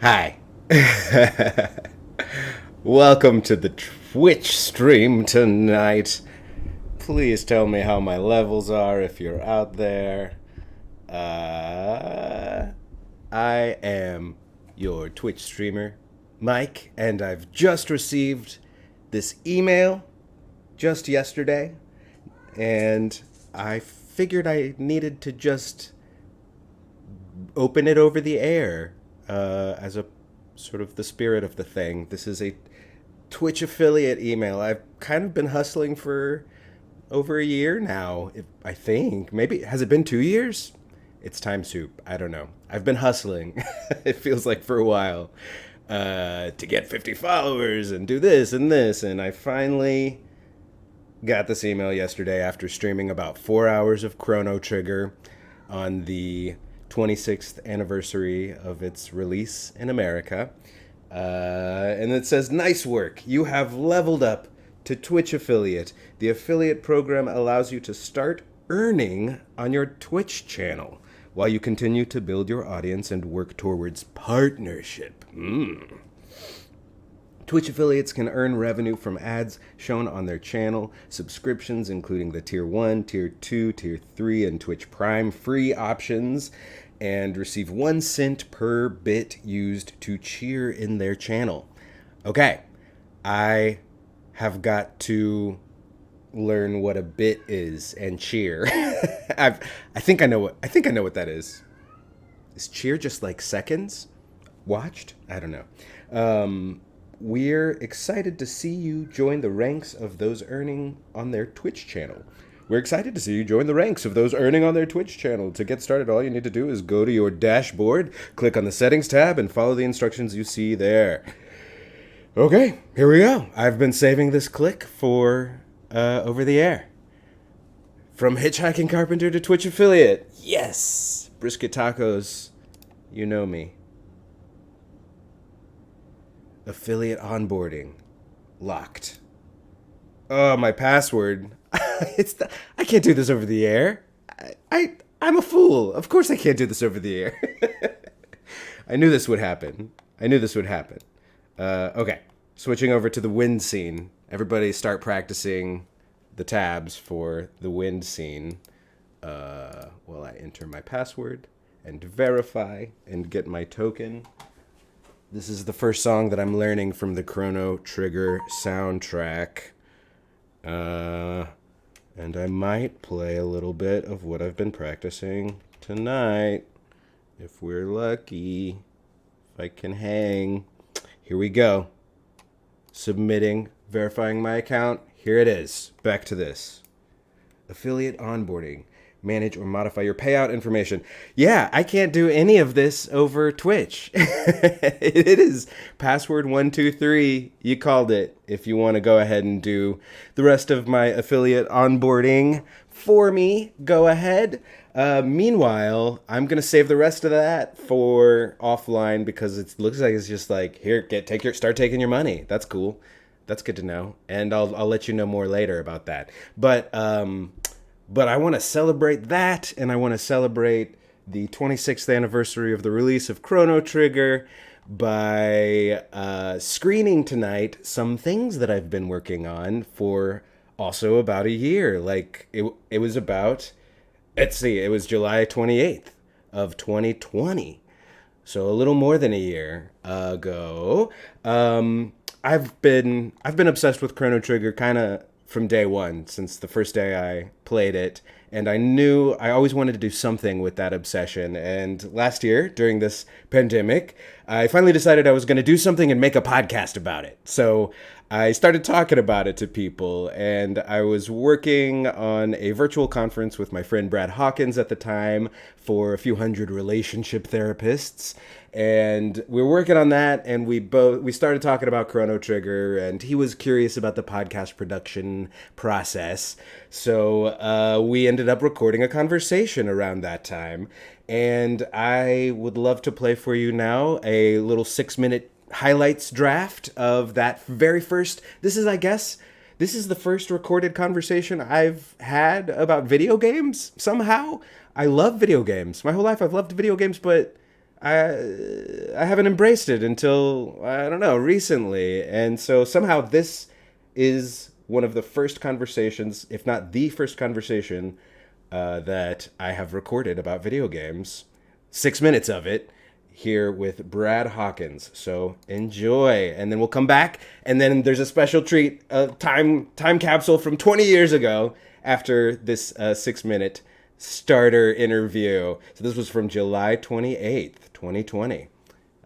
Hi. Welcome to the Twitch stream tonight. Please tell me how my levels are if you're out there. Uh, I am your Twitch streamer, Mike, and I've just received this email just yesterday, and I figured I needed to just open it over the air as a sort of the spirit of the thing. This is a Twitch affiliate email. I've kind of been hustling for over a year now, I think. Maybe, has it been 2 years? It's time soup. I don't know. I've been hustling, it feels like for a while, to get 50 followers and do this and this. And I finally got this email yesterday after streaming about 4 hours of Chrono Trigger on the 26th anniversary of its release in America. And it says, "Nice work. You have leveled up to Twitch affiliate. The affiliate program allows you to start earning on your Twitch channel while you continue to build your audience and work towards partnership." Twitch affiliates can earn revenue from ads shown on their channel, subscriptions including the Tier 1, Tier 2, Tier 3, and Twitch Prime free options, and receive 1 cent per bit used to cheer in their channel. Okay, I have got to learn what a bit is and cheer. I think I know what that is. Is cheer just like seconds? Watched? I don't know. We're excited to see you join the ranks of those earning on their Twitch channel. We're excited to see you join the ranks of those earning on their Twitch channel. To get started, all you need to do is go to your dashboard, click on the settings tab, and follow the instructions you see there. Okay, here we go. I've been saving this click for over the air. From Hitchhiking Carpenter to Twitch affiliate. Yes! Brisket Tacos, you know me. Affiliate onboarding. Locked. Oh, my password. I can't do this over the air. I'm a fool. Of course I can't do this over the air. I knew this would happen. Okay, switching over to the wind scene. Everybody start practicing the tabs for the wind scene while I enter my password and verify and get my token. This is the first song that I'm learning from the Chrono Trigger soundtrack. And I might play a little bit of what I've been practicing tonight, if we're lucky, if I can hang. Here we go. Submitting, verifying my account. Here it is. Back to this. Affiliate onboarding. Manage or modify your payout information. Yeah, I can't do any of this over Twitch. It is password 123. You called it. If you want to go ahead and do the rest of my affiliate onboarding for me, go ahead. Meanwhile, I'm gonna save the rest of that for offline because it looks like it's just like, here, start taking your money. That's cool. That's good to know, and I'll let you know more later about that. But I want to celebrate that, and I want to celebrate the 26th anniversary of the release of Chrono Trigger by screening tonight some things that I've been working on for also about a year. Like, it was about, let's see, it was July 28th of 2020. So a little more than a year ago. I've been obsessed with Chrono Trigger kind of from day one, since the first day I played it, and I knew I always wanted to do something with that obsession. And last year, during this pandemic, I finally decided I was going to do something and make a podcast about it. So I started talking about it to people, and I was working on a virtual conference with my friend Brad Hawkins at the time for a few hundred relationship therapists. And we were working on that, and we started talking about Chrono Trigger, and he was curious about the podcast production process. So we ended up recording a conversation around that time. And I would love to play for you now a little 6-minute highlights draft of that very first. This is the first recorded conversation I've had about video games somehow. I love video games. My whole life I've loved video games, but I haven't embraced it until I don't know recently, and so somehow this is one of the first conversations, if not the first conversation, that I have recorded about video games. 6 minutes of it here with Brad Hawkins. So enjoy, and then we'll come back, and then there's a special treat, a time capsule from 20 years ago after this 6 minute starter interview. So this was from July 28th, 2020.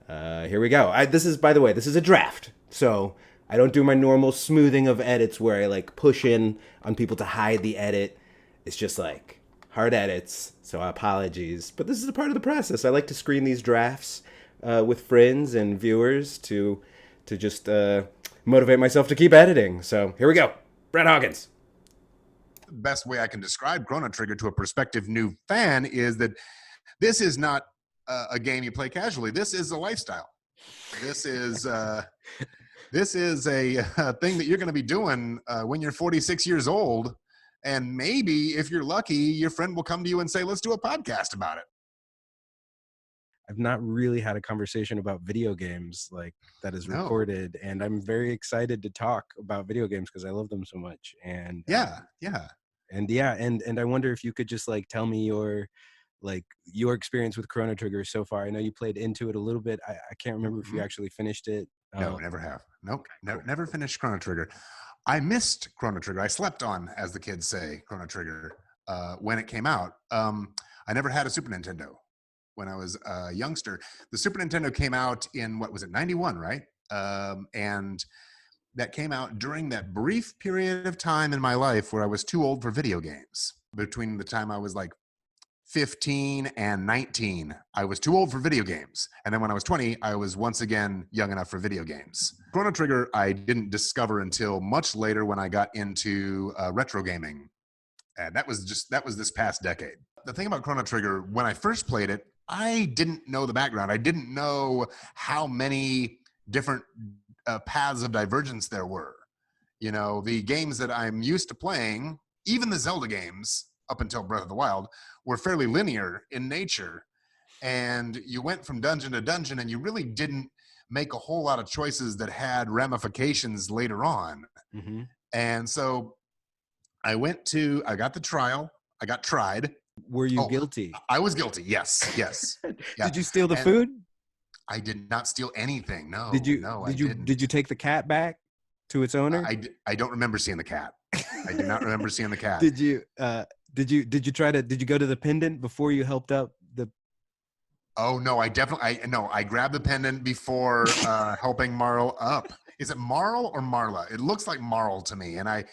Here we go. This is, by the way, this is a draft. So I don't do my normal smoothing of edits where I like push in on people to hide the edit. It's just like hard edits. So apologies. But this is a part of the process. I like to screen these drafts with friends and viewers to just motivate myself to keep editing. So here we go. Brad Hawkins. The best way I can describe Chrono Trigger to a prospective new fan is that this is not a game you play casually. This is a lifestyle. This is a thing that you're going to be doing when you're 46 years old. And maybe if you're lucky, your friend will come to you and say, let's do a podcast about it. I've not really had a conversation about video games like that is recorded, and I'm very excited to talk about video games because I love them so much. And and I wonder if you could just like tell me your experience with Chrono Trigger so far. I know you played into it a little bit. I can't remember if you actually finished it. No, never have. Nope, never finished Chrono Trigger. I missed Chrono Trigger. I slept on, as the kids say, Chrono Trigger when it came out. I never had a Super Nintendo when I was a youngster. The Super Nintendo came out in, what was it, 91, right? And that came out during that brief period of time in my life where I was too old for video games. Between the time I was like 15 and 19, I was too old for video games. And then when I was 20, I was once again young enough for video games. Chrono Trigger, I didn't discover until much later when I got into retro gaming. And that was this past decade. The thing about Chrono Trigger, when I first played it, I didn't know the background. I didn't know how many different paths of divergence there were. You know, the games that I'm used to playing, even the Zelda games, up until Breath of the Wild, were fairly linear in nature. And you went from dungeon to dungeon and you really didn't make a whole lot of choices that had ramifications later on. Mm-hmm. And so I got the trial. I got tried. Were you guilty? I was guilty. Yes. Yeah. Did you steal the food? I did not steal anything. No. Did you take the cat back to its owner? I don't remember seeing the cat. I do not remember seeing the cat. Did you go to the pendant before you helped up the? Oh no, I grabbed the pendant before helping Marl up. Is it Marl or Marla? It looks like Marl to me, and I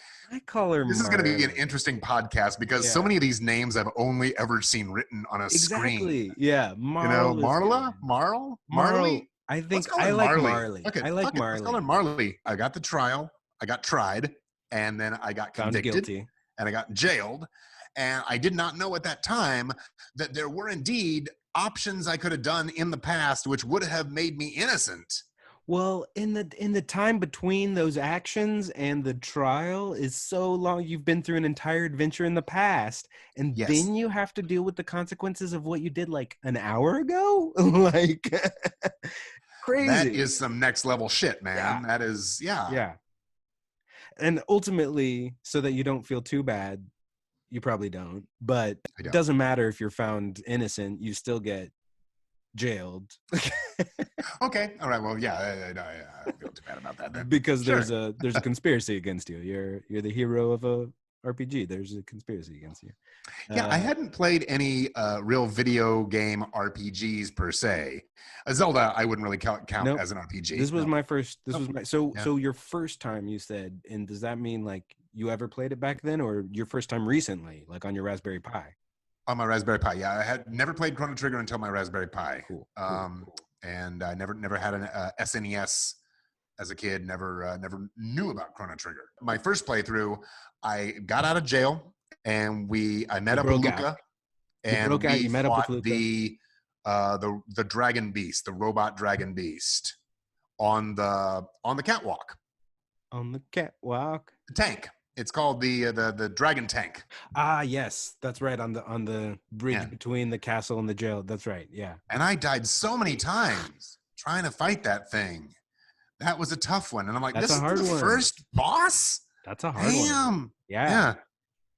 call her. This is going to be an interesting podcast because so many of these names I've only ever seen written on a screen. Yeah, Marl. Marla, Marl, Marley. I think I like Marley. Okay, I like Marley. Let's call her Marley. I got the trial. I got tried, and then I got convicted, guilty, and I got jailed. And I did not know at that time that there were indeed options I could have done in the past which would have made me innocent. Well, in the time between those actions and the trial is so long. You've been through an entire adventure in the past, and then you have to deal with the consequences of what you did like an hour ago. Like crazy. That is some next level shit, man. Yeah. That is, yeah. And ultimately, so that you don't feel too bad, you probably don't. But it doesn't matter if you're found innocent; you still get jailed. Okay. All right. Well, yeah. I feel too bad about that then. Because there's a conspiracy against you. You're the hero of a RPG. There's a conspiracy against you. Yeah, I hadn't played any real video game RPGs per se. Zelda, I wouldn't really count as an RPG. This was my first. So your first time, you said, and does that mean like you ever played it back then, or your first time recently, like on your Raspberry Pi? On my Raspberry Pi, yeah. I had never played Chrono Trigger until my Raspberry Pi. Cool. And I never had an SNES as a kid. Never knew about Chrono Trigger. My first playthrough, I got out of jail and I met up with Luca, and we fought the dragon beast, the robot dragon beast, on the catwalk. On the catwalk. The tank. It's called the Dragon Tank. Ah, yes, that's right, on the bridge Yeah. between the castle and the jail. That's right. Yeah. And I died so many times trying to fight that thing. That was a tough one. And I'm like, That's this a is hard the one. first boss? That's a hard one. Damn. Yeah. Yeah.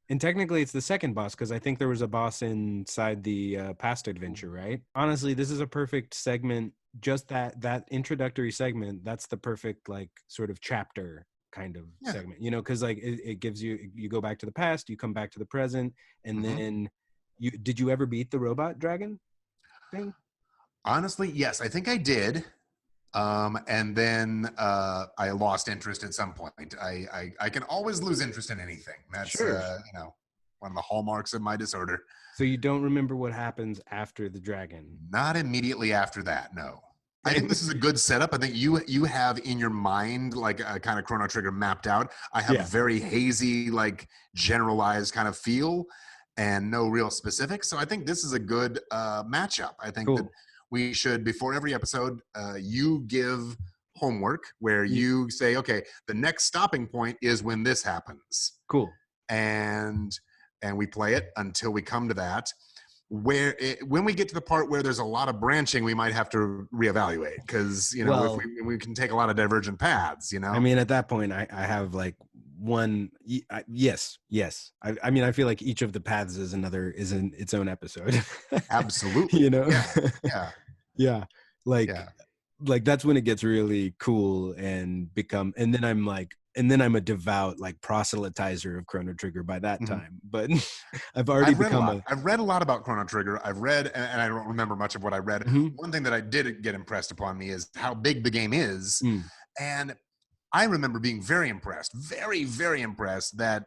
And technically, it's the second boss because I think there was a boss inside the past adventure, right? Honestly, this is a perfect segment. Just that introductory segment. That's the perfect like sort of chapter kind of Yeah. segment, you know, because like it gives you go back to the past, you come back to the present, and then did you ever beat the robot dragon thing? Honestly, yes, I think I did. And then I lost interest at some point. I can always lose interest in anything. That's Sure. one of the hallmarks of my disorder. So you don't remember what happens after the dragon? Not immediately after that, no. I think this is a good setup. I think you have in your mind like a kind of Chrono Trigger mapped out. I have Yeah. a very hazy, like generalized kind of feel and no real specifics. So I think this is a good matchup. I think that Cool. we should, before every episode, you give homework where you say, okay, the next stopping point is when this happens. Cool. And we play it until we come to that. When we get to the part where there's a lot of branching, we might have to reevaluate because Well, if we can take a lot of divergent paths. I mean, at that point, I have like one. Yes. I mean, I feel like each of the paths is in its own episode. Absolutely. You know? Yeah. Yeah. Like, Yeah. like that's when it gets really cool and and then I'm a devout like proselytizer of Chrono Trigger by that time. But I've already become I've read a lot about Chrono Trigger. I've read, and I don't remember much of what I read. Mhm. One thing that I did get impressed upon me is how big the game is. Mm. And I remember being very impressed, very, very impressed that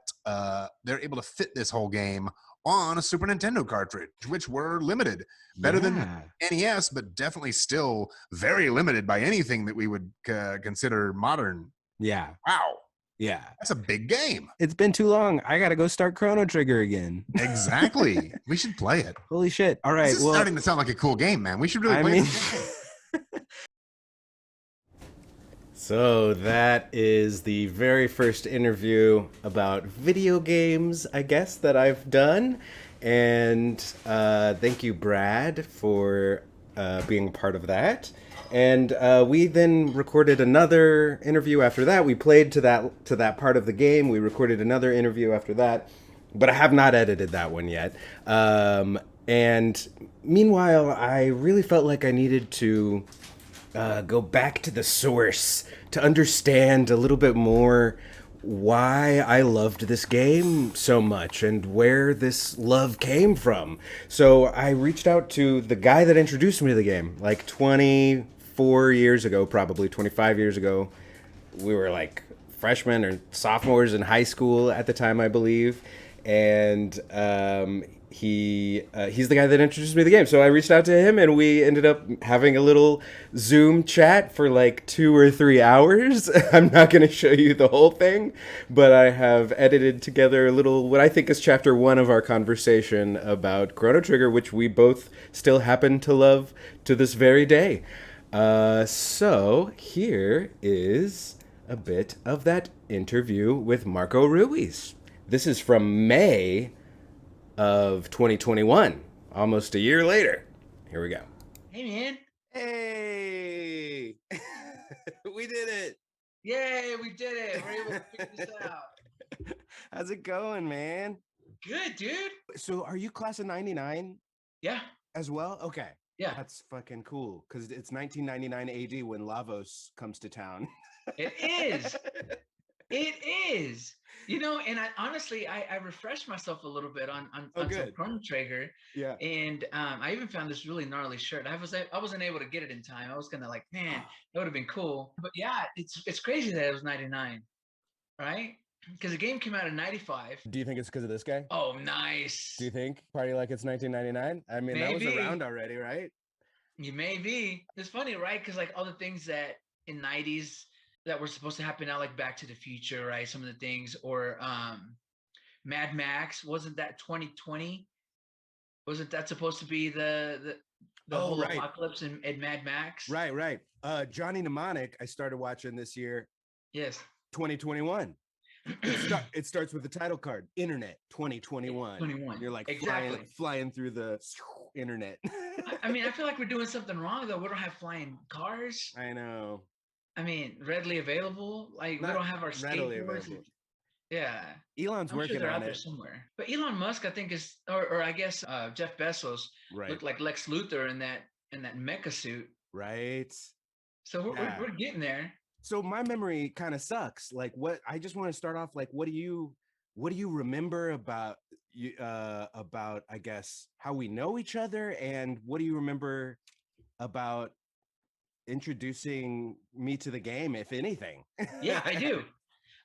they're able to fit this whole game on a Super Nintendo cartridge, which were limited. Better than NES, but definitely still very limited by anything that we would consider modern. Yeah. Wow. Yeah. That's a big game. It's been too long. I got to go start Chrono Trigger again. Exactly. We should play it. Holy shit. All right. This is starting to sound like a cool game, man. We should really play this game. So that is the very first interview about video games, I guess, that I've done. And thank you, Brad, for being part of that. And we then recorded another interview after that. We played to that part of the game. We recorded another interview after that, but I have not edited that one yet. And meanwhile, I really felt like I needed to go back to the source to understand a little bit more why I loved this game so much and where this love came from. So I reached out to the guy that introduced me to the game like 24 years ago, probably 25 years ago. We were like freshmen or sophomores in high school at the time, I believe. And he's the guy that introduced me to the game. So I reached out to him and we ended up having a little Zoom chat for like 2 or 3 hours. I'm not going to show you the whole thing, but I have edited together a little, what I think is chapter 1 of our conversation about Chrono Trigger, which we both still happen to love to this very day. So here is a bit of that interview with Marco Ruiz. This is from May of 2021, almost a year later. Here we go. Hey, man. Hey! We did it! Yay, we did it. We're able to figure this out. How's it going, man? Good, dude. So are you class of 99 Yeah. as well? Okay. Yeah. That's fucking cool, because it's 1999 AD when Lavos comes to town. It is. It is. You know, and I honestly, I refreshed myself a little bit on some Chrono Trigger. Yeah. And I even found this really gnarly shirt. I wasn't able to get it in time. I was gonna like, man, that would have been cool. But yeah, it's crazy that it was 99, right? Because the game came out in 95. Do you think it's because of this guy? Oh, nice. Do you think? Party like it's 1999? I mean, Maybe. That was around already, right? You may be. It's funny, right? Because like all the things that in 90s that were supposed to happen now, like Back to the Future, right? Some of the things, or Mad Max, wasn't that 2020? Wasn't that supposed to be the whole apocalypse in Mad Max? Right. Johnny Mnemonic, I started watching this year. Yes. 2021. It starts with the title card, Internet 2021. 21. You're like Exactly. flying through the internet. I mean, I feel like we're doing something wrong though. We don't have flying cars. I know. I mean, readily available. Like we Not don't have our readily skateboards. available. Yeah. Elon's I'm sure working they're on out there it. somewhere. But Elon Musk, I think, is or I guess Jeff Bezos Right. looked like Lex Luthor in that mecha suit. Right. So we're getting there. So my memory kind of sucks. Like what I just want to start off like what do you remember about you about I guess how we know each other, and what do you remember about introducing me to the game, if anything? Yeah, I do.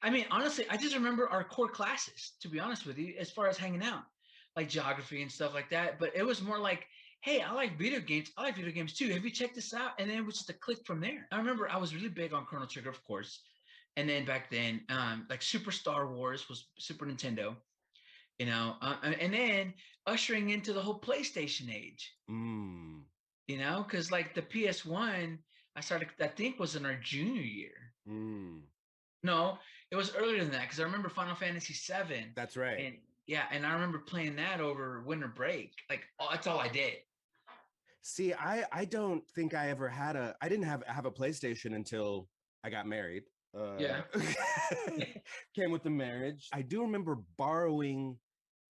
I mean, honestly, I just remember our core classes, to be honest with you, as far as hanging out, like geography and stuff like that. But it was more like, hey, I like video games. I like video games too. Have you checked this out? And then it was just a click from there. I remember I was really big on Chrono Trigger, of course. And then back then, like Super Star Wars was Super Nintendo, and then ushering into the whole PlayStation age, because like the PS1, I think was in our junior year. No, it was earlier than that because I remember Final Fantasy VII. That's right. And yeah, and I remember playing that over winter break. Like, that's all I did. See, I don't think I ever had I didn't have a PlayStation until I got married. Yeah. Came with the marriage. I do remember borrowing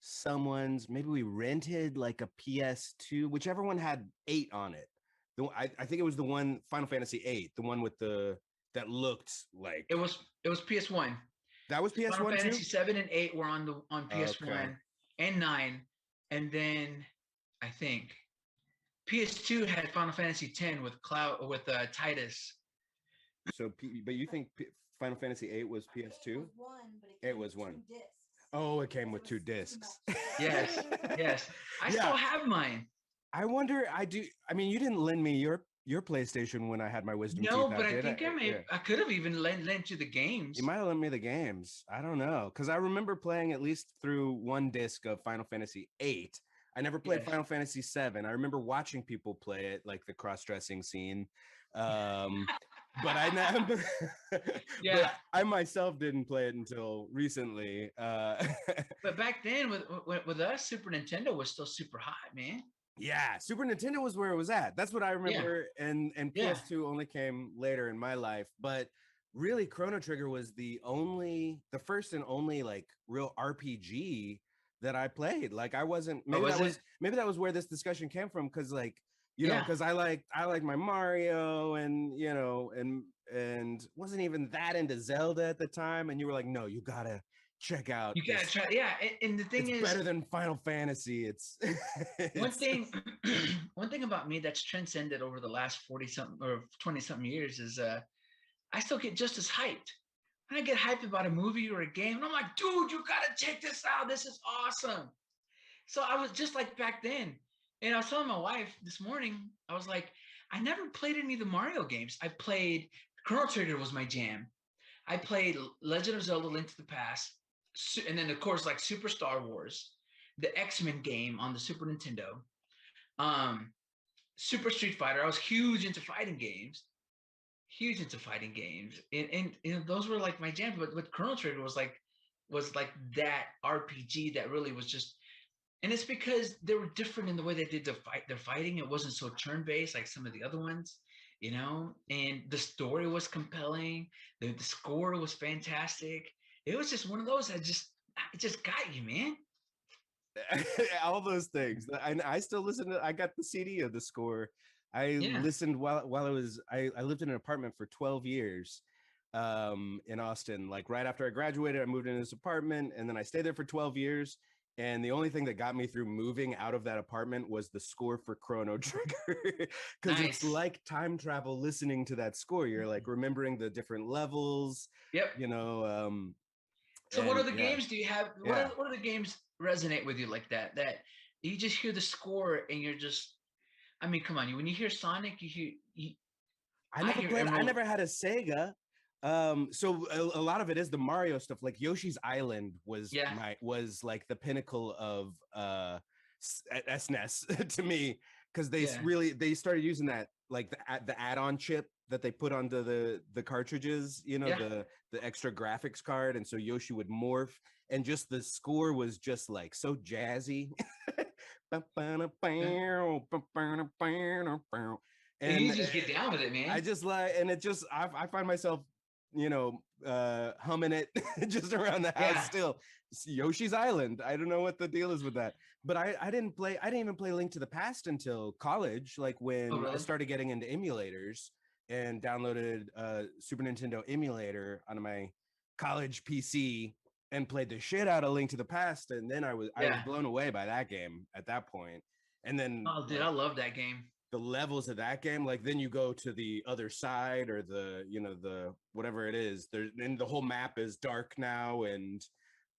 someone's, maybe we rented like a PS2, whichever one had 8 on it. I think it was the one, Final Fantasy 8, the one with that looked like it was PS1. That was PS1 Final too? Fantasy 7 and 8 were on PS1 Okay. and 9. And then I think PS2 had Final Fantasy 10 with Titus. So, but you think Final Fantasy 8 was PS2? It was one, but it was one. 2 discs. Oh, it came with 2 discs. Yes. I still have mine. I wonder. I mean, you didn't lend me your PlayStation when I had my wisdom teeth out, but I think I could have even lent you the games. You might have lent me the games. I don't know, because I remember playing at least through 1 disc of Final Fantasy 8. I never played Final Fantasy 7. I remember watching people play it, like the cross-dressing scene. But I never. But I myself didn't play it until recently. But back then, with us, Super Nintendo was still super hot, man. Yeah, Super Nintendo was where it was at. That's what I remember. And PS2 only came later in my life. But really, Chrono Trigger was the first and only like real RPG that I played. Like I wasn't. Maybe that was where this discussion came from, because like because I like my Mario, and and wasn't even that into Zelda at the time. And you were like, no, you gotta check out. You gotta try. Yeah, and the thing is, better than Final Fantasy. It's one thing. One thing about me that's transcended over the last 40-something or 20-something years is I still get just as hyped. When I get hyped about a movie or a game, and I'm like, dude, you gotta check this out. This is awesome. So I was just like back then. And I was telling my wife this morning, I was like, I never played any of the Mario games. I played Chrono Trigger was my jam. I played Legend of Zelda: Link to the Past, and then of course like Super Star Wars, the X-Men game on the Super Nintendo, Super Street Fighter. I was huge into fighting games, and those were like my jam. But Chrono Trigger was like that RPG that really was just. And it's because they were different in the way they did their fighting. It wasn't so turn-based like some of the other ones, and the story was compelling. The score was fantastic. It was just one of those that just got you, man. All those things. I still listen to. I got the CD of the score. I listened while I lived in an apartment for 12 years in Austin. Like right after I graduated, I moved into this apartment, and then I stayed there for 12 years. And the only thing that got me through moving out of that apartment was the score for Chrono Trigger, because it's like time travel listening to that score. You're like remembering the different levels. Yep. So what other games do you have? What other games resonate with you like that? That you just hear the score and you're just, I mean, come on. When you hear Sonic, I never had a Sega. So a lot of it is the Mario stuff. Like Yoshi's Island was like the pinnacle of SNES to me, because they started using that, like the add-on chip that they put onto the cartridges, the extra graphics card, and so Yoshi would morph, and just the score was just like so jazzy. And you And just get down with it, man. I just like, and it just I find myself, humming it just around the house still. It's Yoshi's Island. I don't know what the deal is with that, but I didn't even play Link to the Past until college, like when I started getting into emulators and downloaded a Super Nintendo emulator on my college PC and played the shit out of Link to the Past, and then I was blown away by that game at that point. And then I love that game. The levels of that game, like then you go to the other side, or the whatever it is there, and the whole map is dark now, and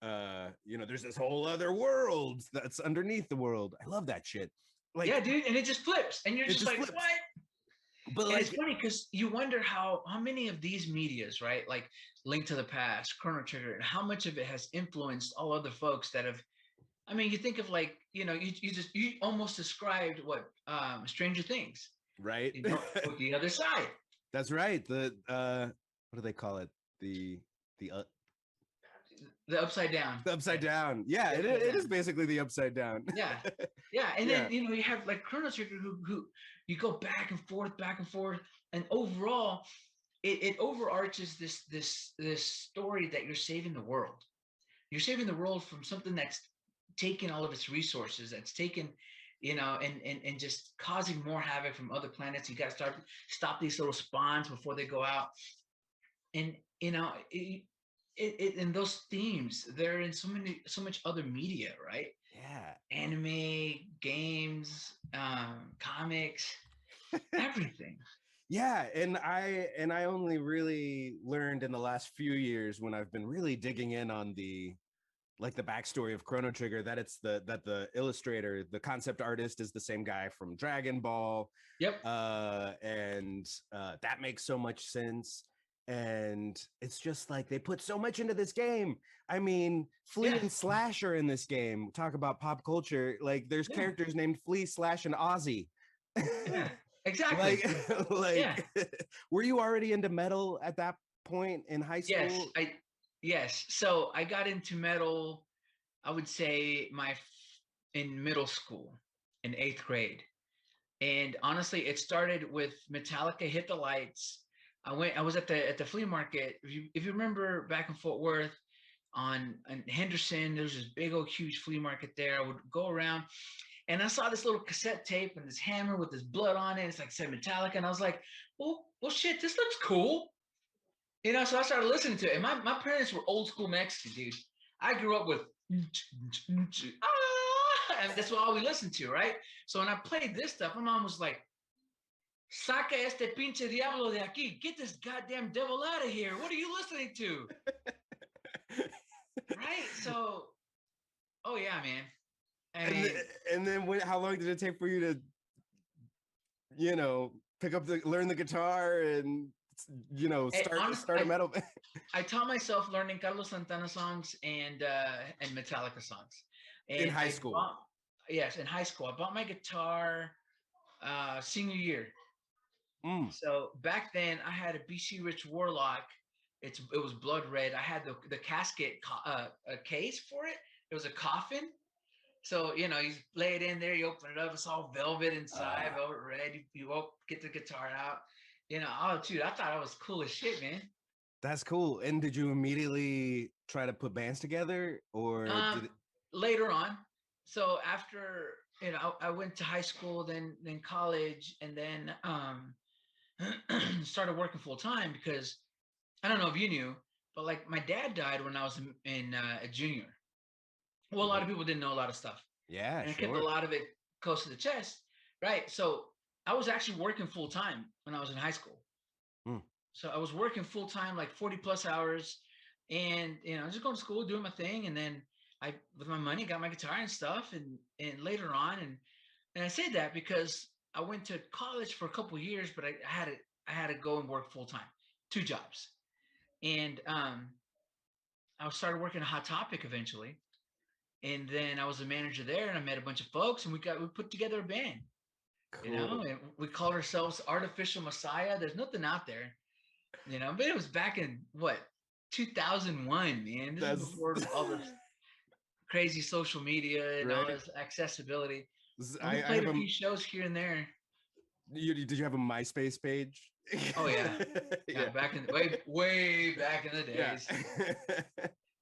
there's this whole other world that's underneath the world. I love that shit. Like, yeah, dude, and it just flips, and you're just like, flips. What? But like, it's funny because you wonder how many of these medias, right, like Link to the Past, Chrono Trigger, and how much of it has influenced all other folks that have. I mean, you think of like, you almost described what Stranger Things, right? With the other side. That's right. The what do they call it? The upside down. The upside down. Yeah, it is basically the upside down. Yeah. And then you have like Chrono Trigger who you go back and forth, and overall it overarches this story that you're saving the world. You're saving the world from something that's taking all of its resources, that's taken, and just causing more havoc from other planets. You got to stop these little spawns before they go out. And and those themes, they're in so much other media, right? Yeah. Anime, games, comics, everything. Yeah, and I only really learned in the last few years, when I've been really digging in on the backstory of Chrono Trigger, that the illustrator, the concept artist, is the same guy from Dragon Ball. Yep. And that makes so much sense. And it's just like they put so much into this game. I mean, Flea and Slash are in this game. Talk about pop culture. Like, there's characters named Flea, Slash, and Ozzy. Yeah, exactly. Were you already into metal at that point in high school? Yes. So I got into metal, I would say in middle school, in 8th grade. And honestly, it started with Metallica Hit the Lights. I was at the flea market. If you remember, back in Fort Worth on Henderson, there's this big old huge flea market there. I would go around and I saw this little cassette tape and this hammer with this blood on it. It's like said Metallica. And I was like, well shit, this looks cool. So I started listening to it. And my parents were old school Mexicans, dude. I grew up with and that's all we listened to, right? So when I played this stuff, my mom was like, Saca este pinche diablo de aquí. Get this goddamn devil out of here. What are you listening to? Right? So, oh yeah, man. And then how long did it take for you to, learn the guitar and, start a metal band? I taught myself learning Carlos Santana songs and Metallica songs. And in high school? Yes, in high school. I bought my guitar senior year. So back then I had a BC Rich Warlock. It was blood red. I had the casket a case for it. It was a coffin. So, you lay it in there, you open it up, it's all velvet inside, velvet red. You get the guitar out. Oh, dude, I thought I was cool as shit, man. That's cool. And did you immediately try to put bands together, or later on? So after, I went to high school, then college, and then started working full time, because I don't know if you knew, but like my dad died when I was in a junior. Well, a lot of people didn't know a lot of stuff. Yeah, and I kept a lot of it close to the chest, right? So I was actually working full time when I was in high school. So I was working full time, like 40 plus hours, and just going to school, doing my thing, and then I, with my money, got my guitar and stuff, and later on, and I say that because I went to college for a couple of years, but I had to go and work full time, 2 jobs, and I started working at Hot Topic eventually, and then I was a manager there, and I met a bunch of folks, and we put together a band. Cool. You know, and we called ourselves Artificial Messiah. There's nothing out there, you know, but it was back in what, 2001, man. This is before all this crazy social media and all Right. this accessibility. And I we played have a few shows here and there. Did you have a MySpace page? Oh yeah, yeah. Back in way back in the Yeah. days.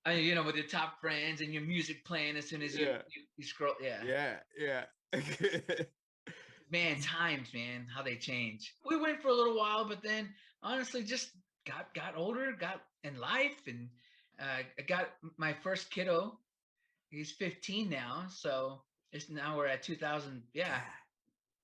I mean, you know, with your top friends and your music playing as soon as you scroll. Yeah. Yeah. Man, times, man, how they change. We went for a little while, but then honestly, just got older, got in life, and I got my first kiddo. He's 15 now, so now we're at 2000. Yeah,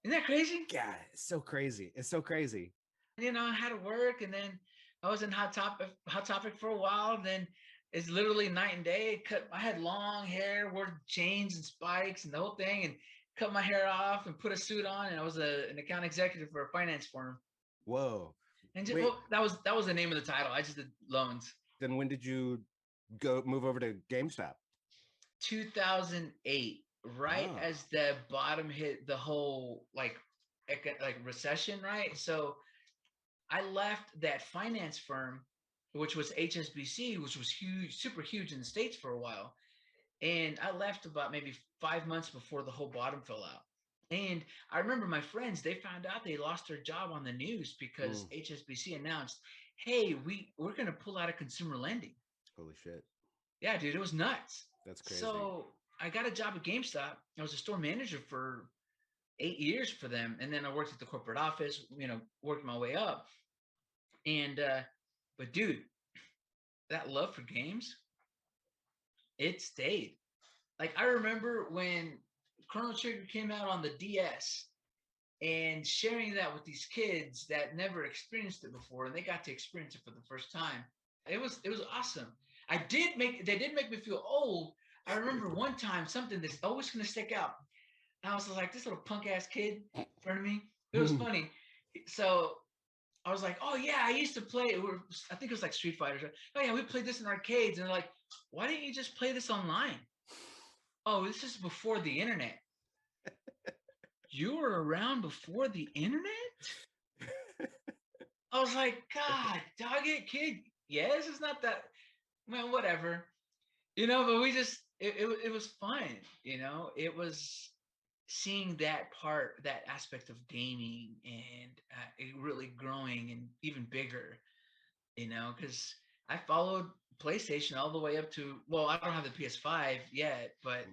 isn't that crazy? Yeah, it's so crazy. It's so crazy. You know, I had to work, and then I was in Hot Topic for a while. Then it's literally night and day. I had long hair, wore chains and spikes and the whole thing, and cut my hair off and put a suit on. And I was an account executive for a finance firm. Whoa! And just, well, that was the name of the title. I just did loans. Then when did you move over to GameStop? 2008, right as the bottom hit the whole like recession, right? So I left that finance firm, which was HSBC, which was huge, super huge in the States for a while. And I left about maybe 5 months before the whole bottom fell out. And I remember my friends, they found out they lost their job on the news because HSBC announced, hey, we're going to pull out of consumer lending. Holy shit. Yeah, dude, it was nuts. That's crazy. So I got a job at GameStop. I was a store manager for 8 years for them. And then I worked at the corporate office, you know, worked my way up. And, but dude, that love for games, it stayed. Like I remember when Chrono Trigger came out on the DS and sharing that with these kids that never experienced it before, and they got to experience it for the first time. It was awesome. They did make me feel old. I remember one time something that's always going to stick out. And I was like, this little punk ass kid in front of me. It was funny. So I was like, oh yeah, I used to play. I think it was like Street Fighter. Oh yeah, we played this in arcades. And they're like, why didn't you just play this online? Oh, this is before the internet. You were around before the internet? I was like, God, dog it, kid. Yes, it's not that, well, whatever. You know, but we just, it was fun. You know, it was seeing that aspect of gaming and it really growing and even bigger, you know, because I followed PlayStation all the way up to, well, I don't have the PS5 yet, but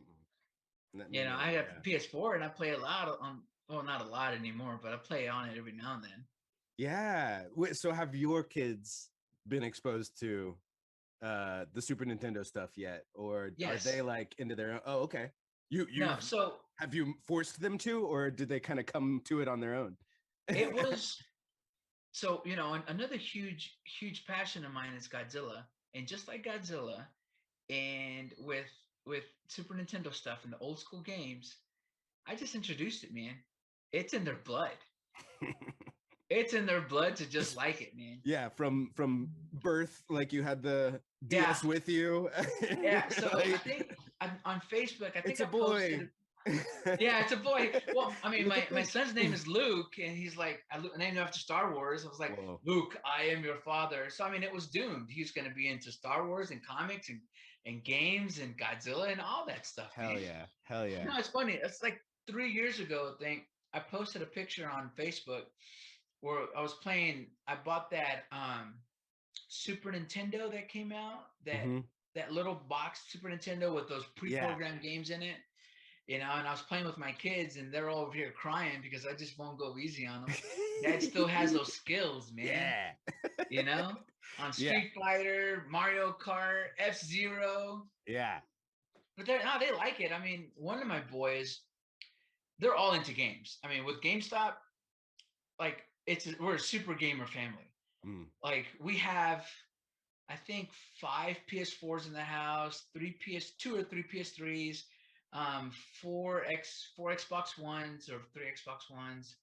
you know, I have PS4 and I play a lot on, well, not a lot anymore, but I play on it every now and then. Yeah. So have your kids been exposed to the Super Nintendo stuff yet? Or are they like into their own? Oh, okay. No, so have you forced them to, or did they kind of come to it on their own? It was, so, you know, another huge passion of mine is Godzilla. And just like Godzilla, and with Super Nintendo stuff and the old school games, I just introduced it, man. It's in their blood. It's in their blood to just like it, man. Yeah, from birth, like you had the DS with you. Yeah, so I think on Facebook, I think it's a boy. Yeah, it's a boy. Well, I mean, my son's name is Luke, and he's like, I named him after Star Wars. I was like, whoa. Luke, I am your father. So I mean, it was doomed. He was going to be into Star Wars and comics and games and Godzilla and all that stuff. Hell yeah, hell yeah. No, it's funny. It's like 3 years ago, I think I posted a picture on Facebook where I was playing. I bought that Super Nintendo that came out, that little box Super Nintendo with those pre-programmed games in it. You know, and I was playing with my kids, and they're all over here crying because I just won't go easy on them. Dad still has those skills, man. Yeah. You know, on Street Fighter, Mario Kart, F-Zero. Yeah. But they like it. I mean, one of my boys, they're all into games. I mean, with GameStop, like we're a super gamer family. Like we have, I think 5 PS4s in the house, 2 or 3 PS3s. 4 Xbox Ones or 3 Xbox Ones.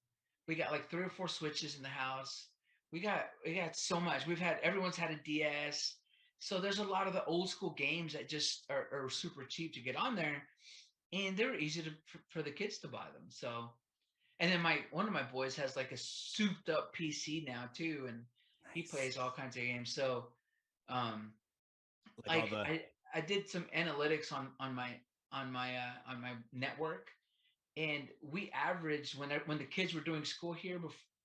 We got like 3 or 4 Switches in the house. We got so much. Everyone's had a DS. So there's a lot of the old school games that just are super cheap to get on there, and they're easy for the kids to buy them. So, And then one of my boys has like a souped up PC now too, and he Nice. plays all kinds of games. So, um, Like all like the I did some analytics on my network, and we averaged when the kids were doing school here,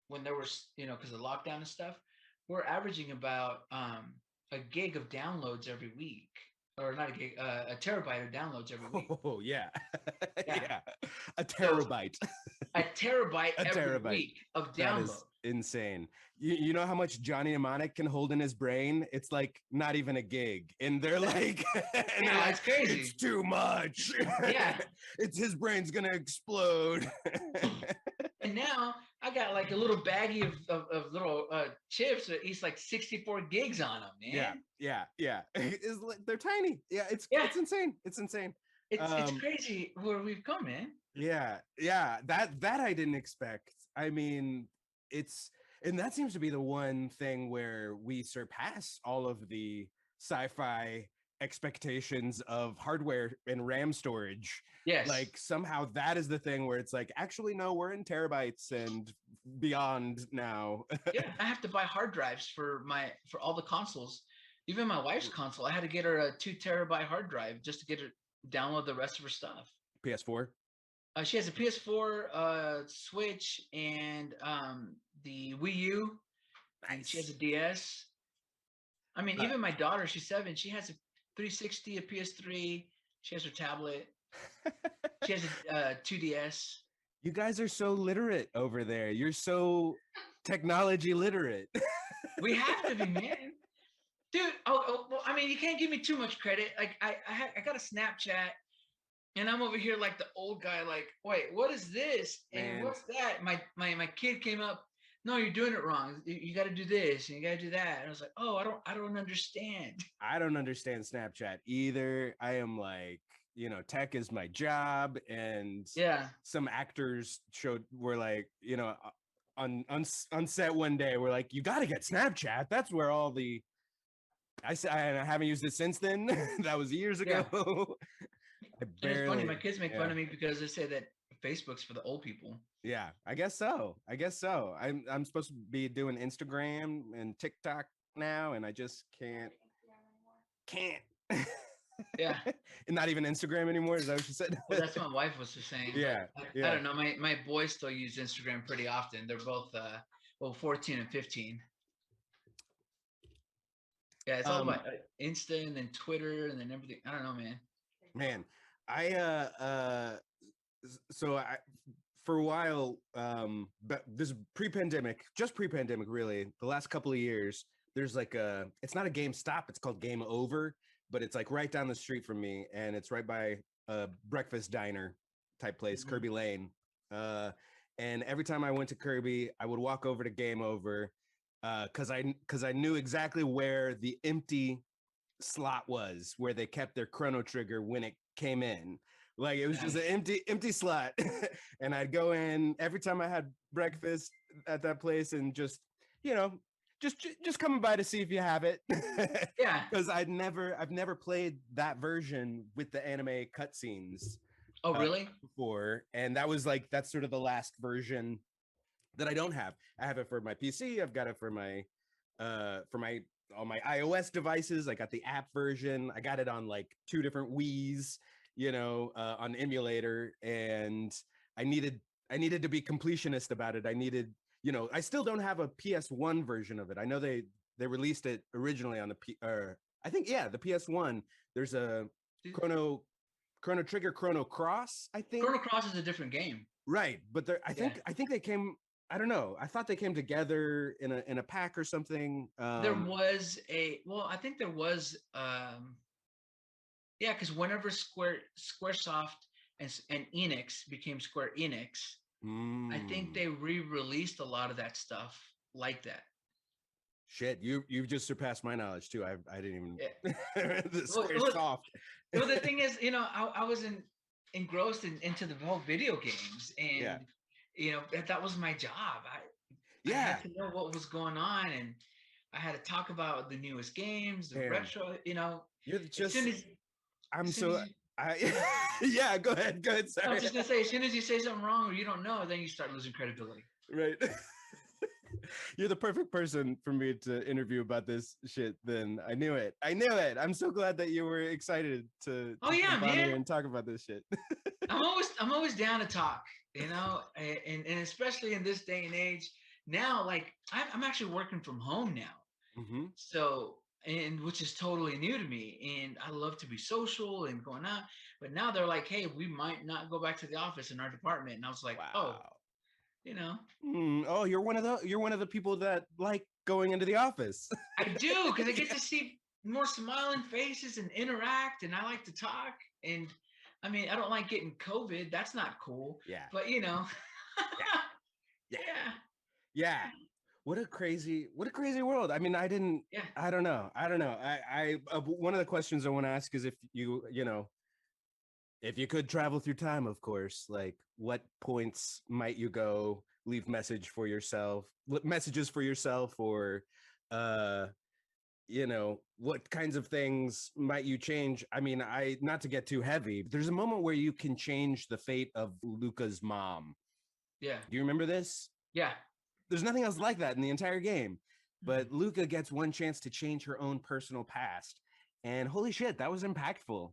when there was because of lockdown and stuff, we're averaging about a gig of downloads every week, or not a gig, a terabyte of downloads every week. oh yeah. Yeah. yeah. A So terabyte. a terabyte A every terabyte. week of That download. is insane. You know how much Johnny Mnemonic can hold in his brain? It's like not even a gig. And they're like, and they're Yeah, like, it's crazy. it's too much. Yeah. It's his brain's gonna explode. And now I got like a little baggie of little chips that eats like 64 gigs on them, man. Yeah. It's like, they're tiny. Yeah, it's insane. It's insane. It's crazy where we've come, man. Yeah. That I didn't expect. I mean, and that seems to be the one thing where we surpass all of the sci-fi expectations of hardware and RAM storage. Yes. Like somehow that is the thing where it's like, actually, no, we're in terabytes and beyond now. Yeah, I have to buy hard drives for all the consoles. Even my wife's console, I had to get her a 2 terabyte hard drive just to get her download the rest of her stuff. PS4. She has a PS4, Switch, and the Wii U, and she has a DS. I mean, even my daughter, she's 7. She has a 360, a PS3. She has her tablet. She has a 2DS. You guys are so literate over there. You're so technology literate. We have to be, man. Dude, well, I mean, you can't give me too much credit. Like, I got a Snapchat, and I'm over here like the old guy. Like, wait, what is this? And what's that? My kid came up. No, you're doing it wrong. You got to do this and you got to do that. And I was like, oh, I don't understand. I don't understand Snapchat either. I am like, tech is my job, and Yeah. some actors were like, on set one day, we're like, you got to get Snapchat. That's where all the I haven't used it since then. That was years ago. Yeah. It's funny. My kids make fun of me because they say that Facebook's for the old people. Yeah, I guess so. I'm supposed to be doing Instagram and TikTok now, and I just can't. Yeah. And not even Instagram anymore. Is that what you said? Well, that's what my wife was just saying. Yeah. I don't know. My boys still use Instagram pretty often. They're both 14 and 15. Yeah, it's all about Insta and then Twitter and then everything. I don't know, man. Man, so I for a while, but this pre-pandemic, really, the last couple of years, there's like it's not a GameStop, it's called Game Over, but it's like right down the street from me, and it's right by a breakfast diner type place, Mhm. Kirby Lane. And every time I went to Kirby, I would walk over to Game Over, because I knew exactly where the empty slot was, where they kept their Chrono Trigger when it came in. Like it was just an empty slot. And I'd go in every time I had breakfast at that place, and just just coming by to see if you have it. Yeah. Because I've never played that version with the anime cutscenes. Oh, really? Before, and that's sort of the last version that I don't have. I have it for my PC. I've got it for my on my iOS devices. I got the app version. I got it on like 2 different Wiis, on emulator, and I needed to be completionist about it. I needed, I still don't have a PS1 version of it. I know they released it originally on I think the PS1. There's a Chrono Trigger, Chrono Cross, I think. Chrono Cross is a different game. Right, but I think they came. I don't know. I thought they came together in a pack or something. There was I think there was because whenever Squaresoft and Enix became Square Enix, I think they re-released a lot of that stuff like that. Shit, you've just surpassed my knowledge too. I didn't even the Squaresoft. Well, the thing is, I was engrossed into the whole video games, and that was my job. I had to know what was going on, and I had to talk about the newest games, the retro. You're just. Yeah, go ahead. I Sorry. was just gonna say, as soon as you say something wrong or you don't know, then you start losing credibility. Right. You're the perfect person for me to interview about this shit. Then I knew it. I'm so glad that you were excited to Oh yeah, jump on here man. and talk about this shit. I'm always down to talk, and especially in this day and age. Now, like I'm actually working from home now, Mm-hmm. so and which is totally new to me. And I love to be social and going out, but now they're like, hey, we might not go back to the office in our department. And I was like, oh, Wow. you know, Oh, you're one of the people that like going into the office. I do because I get Yeah. to see more smiling faces and interact, and I like to talk. And I mean, I don't like getting COVID. That's not cool. Yeah. But you know, Yeah. Yeah. yeah, Yeah. What a crazy world. I mean, yeah. I don't know. One of the questions I want to ask is if if you could travel through time, of course, like what points might you go leave messages for yourself, or uh what kinds of things might you change? I mean, I not to get too heavy, there's a moment where you can change the fate of Luca's mom. Yeah. Do you remember this? Yeah. There's nothing else like that in the entire game, Mhm. but Luca gets one chance to change her own personal past, and holy shit, that was impactful.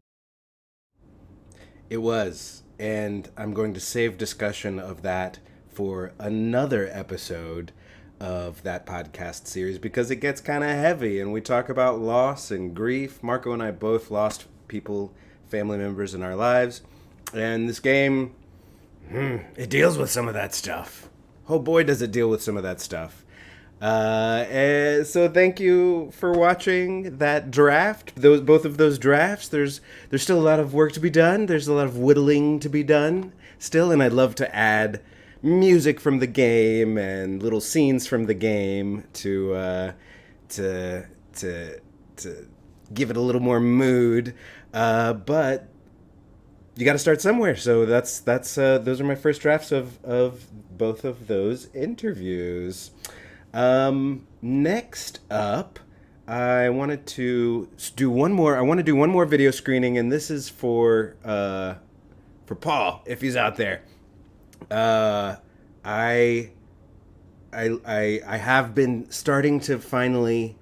It was. And I'm going to save discussion of that for another episode of that podcast series because it gets kind of heavy and we talk about loss and grief. Marco and I both lost people, family members in our lives. And this game, it deals with some of that stuff. Oh boy, does it deal with some of that stuff. And so thank you for watching that draft. Both of those drafts. There's still a lot of work to be done. There's a lot of whittling to be done still, and I'd love to add music from the game and little scenes from the game to to give it a little more mood. But you got to start somewhere. So that's those are my first drafts of both of those interviews. Next up, I wanted to do one more. I want to do one more video screening, and this is for Paul, if he's out there. I have been starting to finally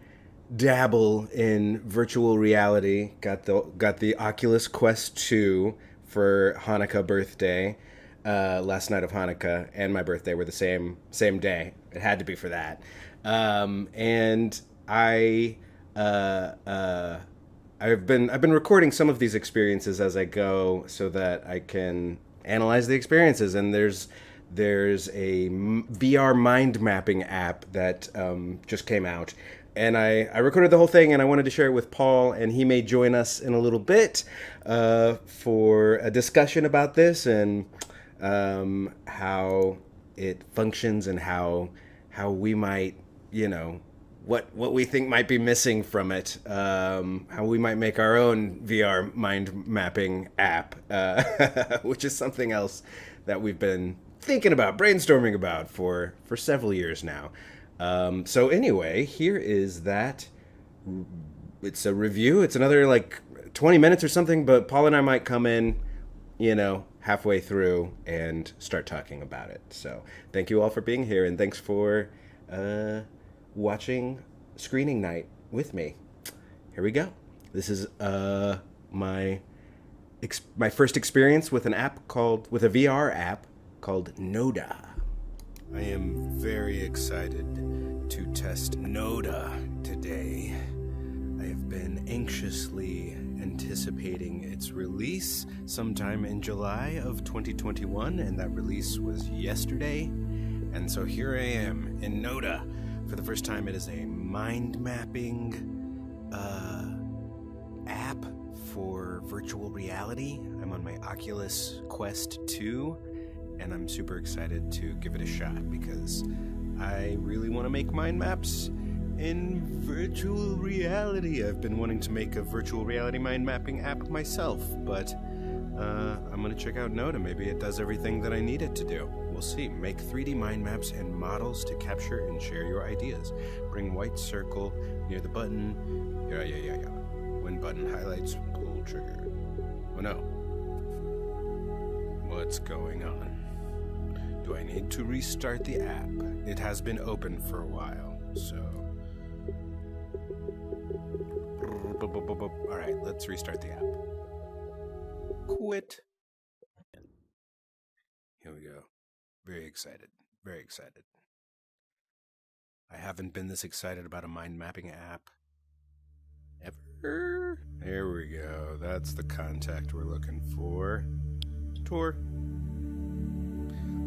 dabble in virtual reality. Got the Oculus Quest 2 for Hanukkah birthday. Last night of Hanukkah and my birthday were the same day. It had to be for that. And I've been recording some of these experiences as I go so that I can analyze the experiences. And there's a VR mind mapping app that just came out. And I recorded the whole thing, and I wanted to share it with Paul, and he may join us in a little bit for a discussion about this and how it functions and how we might, what we think might be missing from it, how we might make our own VR mind mapping app, which is something else that we've been thinking about, brainstorming about for several years now. So anyway, here is that. It's a review. It's another like 20 minutes or something, but Paul and I might come in, halfway through and start talking about it. So thank you all for being here, and thanks for watching Screening Night with me. Here we go. This is my first experience with a VR app called Noda. I am very excited to test Noda today. I have been anxiously anticipating its release sometime in July of 2021, and that release was yesterday. And so here I am in Noda for the first time. It is a mind mapping app for virtual reality. I'm on my Oculus Quest 2. And I'm super excited to give it a shot because I really want to make mind maps in virtual reality. I've been wanting to make a virtual reality mind mapping app myself, but I'm going to check out Noda. Maybe it does everything that I need it to do. We'll see. Make 3D mind maps and models to capture and share your ideas. Bring white circle near the button. Yeah. When button highlights, pull trigger. Oh no. What's going on? Do I need to restart the app? It has been open for a while, so... Alright, let's restart the app. Quit. Here we go. Very excited. Very excited. I haven't been this excited about a mind mapping app ever. There we go. That's the contact we're looking for. Tour.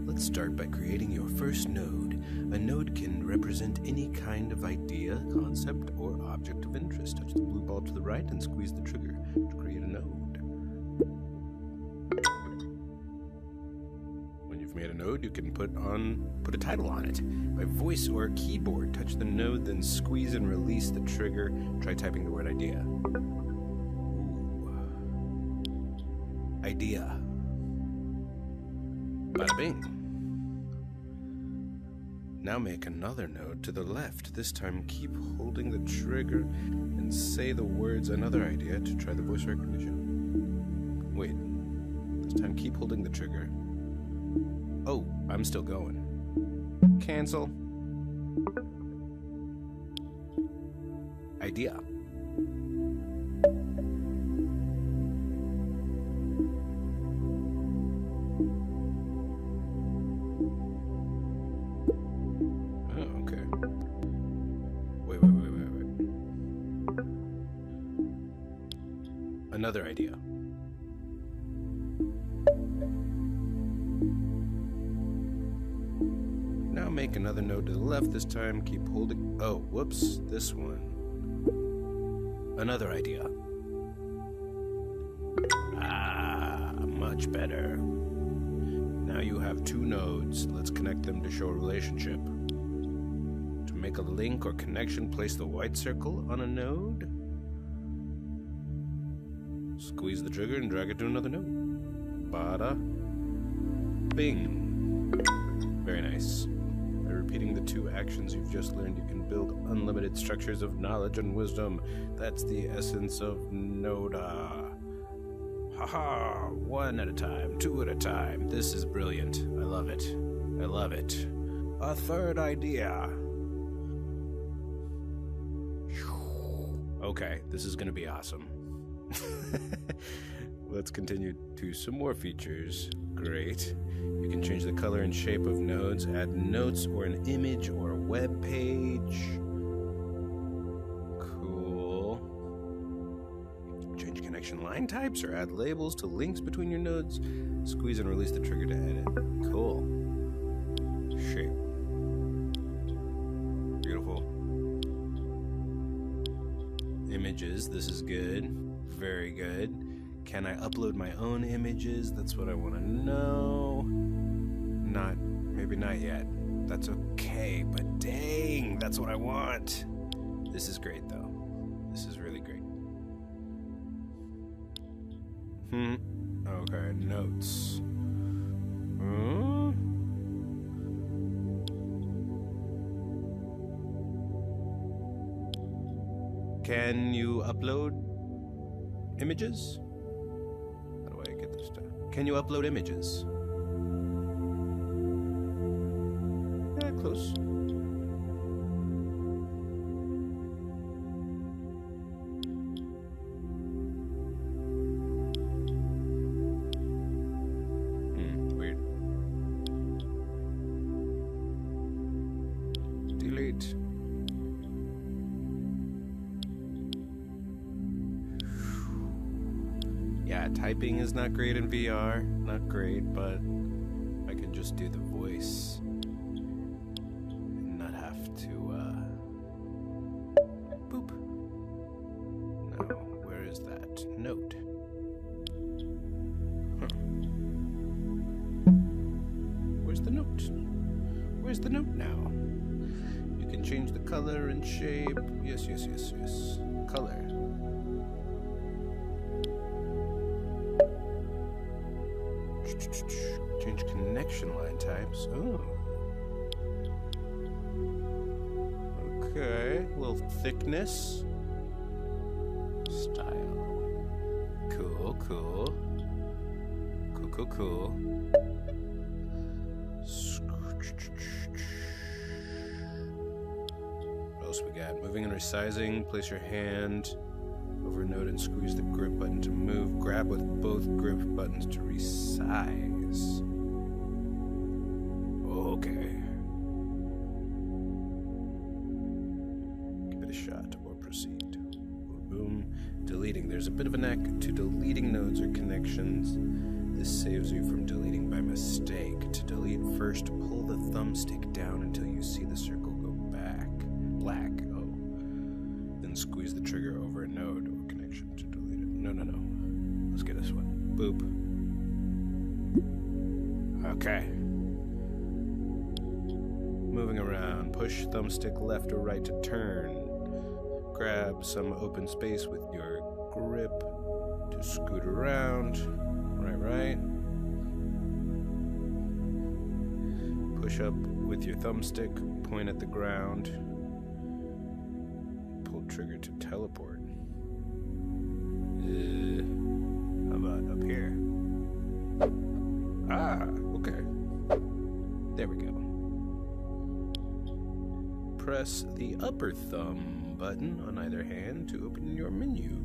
Let's start by creating your first node. A node can represent any kind of idea, concept, or object of interest. Touch the blue ball to the right and squeeze the trigger to create a node. When you've made a node, you can put a title on it. By voice or keyboard, touch the node, then squeeze and release the trigger. Try typing the word idea. Ooh. Idea. Bada bing. Now make another node to the left. This time keep holding the trigger and say the words another idea to try the voice recognition. Wait. This time keep holding the trigger. Oh, I'm still going. Cancel. Idea. Another idea. Now make another node to the left. This time keep holding... Oh, whoops. This one. Another idea. Ah, much better. Now you have two nodes. Let's connect them to show a relationship. To make a link or connection, place the white circle on a node. Squeeze the trigger and drag it to another node. Bada bing. Very nice. By repeating the two actions you've just learned, you can build unlimited structures of knowledge and wisdom. That's the essence of Noda. Haha, one at a time, two at a time. This is brilliant. I love it. I love it. A third idea. Okay, this is going to be awesome. Let's continue to some more features. Great. You can change the color and shape of nodes, add notes or an image or a web page. Cool. Change connection line types or add labels to links between your nodes. Squeeze and release the trigger to edit. Cool. Shape. Beautiful. Images. This is good. Very good. Can I upload my own images? That's what I want to know. Maybe not yet. That's okay, but dang, that's what I want. This is great, though. This is really great. Okay, notes. Can you upload images? How do I get this done? Can you upload images? Yeah, close. Weird. Delete. Yeah, typing is not great in VR. Not great, but I can just do the voice and not have to, boop. No, where is that? Note. Where's the note? Where's the note now? You can change the color and shape. Yes. Color. Change connection line types. Oh. Okay. A little thickness. Style. Cool. Cool. What else we got? Moving and resizing. Place your hand over a node and squeeze the grip button to move. Grab with both grip buttons to resize. Okay. Give it a shot or proceed. Boom. Deleting. There's a bit of a knack to deleting nodes or connections. This saves you from deleting by mistake. To delete, first pull the thumbstick down until you see the circle go black. Oh. Then squeeze the trigger over a node or connection to delete it. No. Let's get this one. Boop. Okay. Moving around. Push thumbstick left or right to turn. Grab some open space with your grip to scoot around. Right. Push up with your thumbstick, point at the ground. Pull trigger to teleport. How about up here? Ah, okay. There we go. Press the upper thumb button on either hand to open your menu.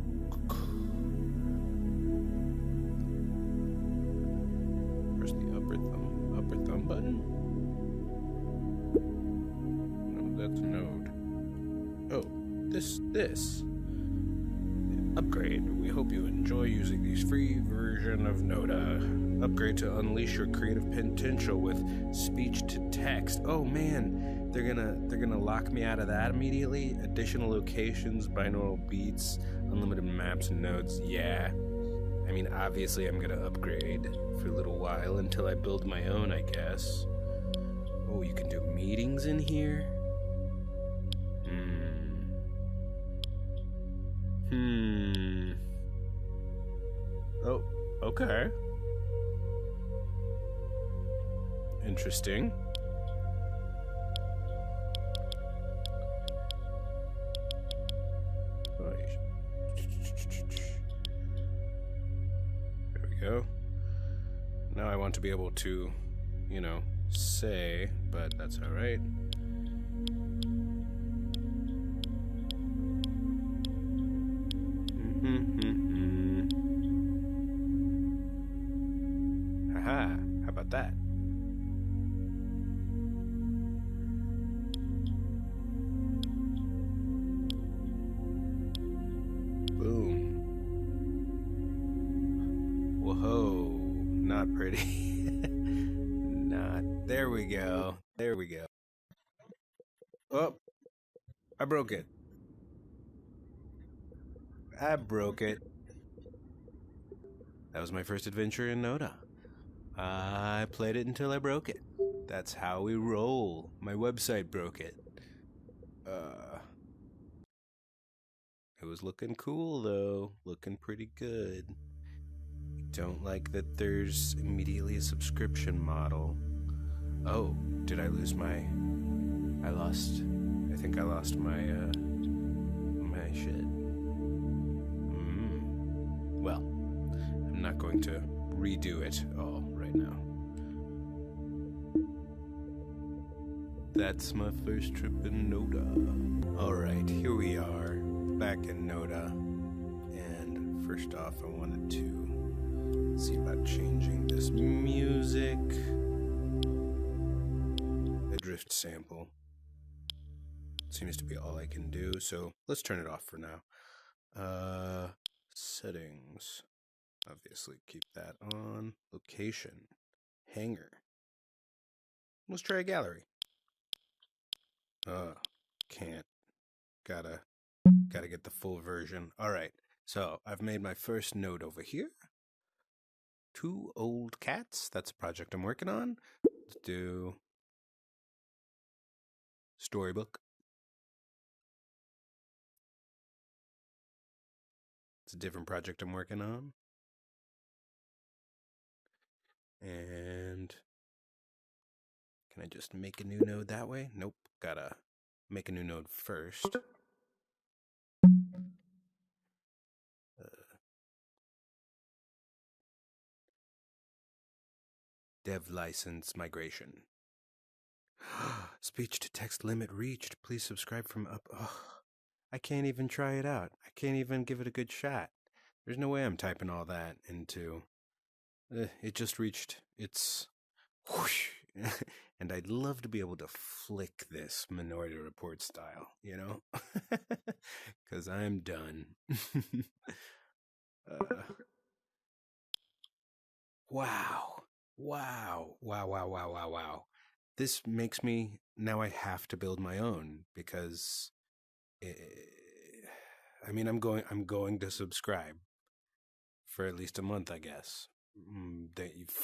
Press the upper thumb button. No, that's a node. Oh, this. Upgrade. We hope you enjoy using this free version of Noda. Upgrade to unleash your creative potential with speech to text. Oh man, they're gonna lock me out of that immediately. Additional locations, binaural beats, unlimited maps and nodes. Yeah. I mean, obviously I'm gonna upgrade for a little while until I build my own, I guess. Oh, you can do meetings in here? Oh, okay. Interesting. There we go. Now I want to be able to, say, but that's all right. Haha, how about that? Boom. Whoa, not pretty. There we go. Oh, I broke it. That was my first adventure in Noda. I played it until I broke it. That's how we roll. My website broke it. It was looking cool though. Looking pretty good. Don't like that there's immediately a subscription model. Oh, did I lose my... I think I lost my shit. Well, I'm not going to redo it all right now. That's my first trip in Noda. Alright, here we are, back in Noda. And first off, I wanted to see about changing this music. The drift sample seems to be all I can do, so let's turn it off for now. Settings. Obviously keep that on. Location. Hanger. Let's try a gallery. Can't. Gotta get the full version. Alright, so I've made my first node over here. 2 old cats. That's a project I'm working on. Let's do storybook. It's a different project I'm working on. And can I just make a new node that way? Nope. Gotta make a new node first. Dev license migration. Speech to text limit reached. Please subscribe from up. Oh, I can't even try it out. I can't even give it a good shot. There's no way I'm typing all that into. It just reached its whoosh. And I'd love to be able to flick this Minority Report style, you know? Because I'm done. Wow. Wow. Wow, wow, wow, wow, wow. This makes me, now I have to build my own because, I mean, I'm going to subscribe for at least a month, I guess.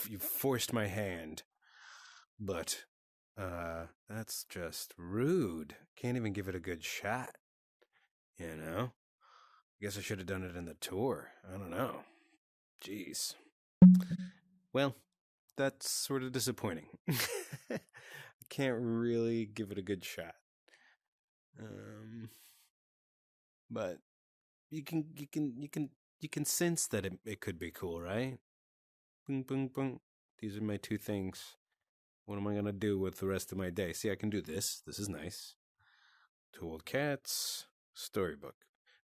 You've forced my hand, but that's just rude. Can't even give it a good shot, you know? I guess I should have done it in the tour. I don't know. Jeez. Well, that's sort of disappointing. I can't really give it a good shot. But you can sense that it could be cool, right? Boom, boom, boom. These are my two things. What am I gonna do with the rest of my day? See, I can do this. This is nice. Two Old Cats, storybook.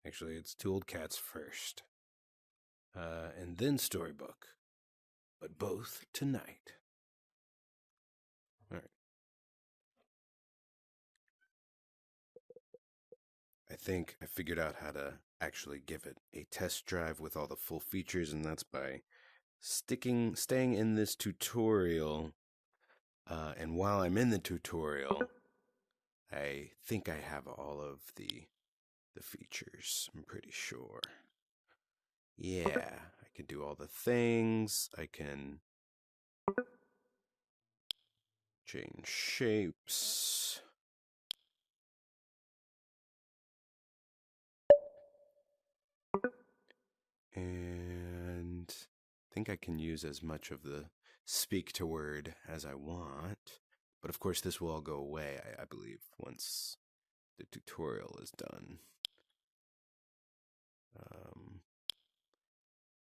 Actually, it's Two Old Cats first. And then storybook. But both tonight. All right. I think I figured out how to actually give it a test drive with all the full features, and that's by staying in this tutorial. And while I'm in the tutorial, I think I have all of the features. I'm pretty sure. Yeah, I can do all the things. I can change shapes. And I think I can use as much of the speak to word as I want. But of course, this will all go away, I believe, once the tutorial is done.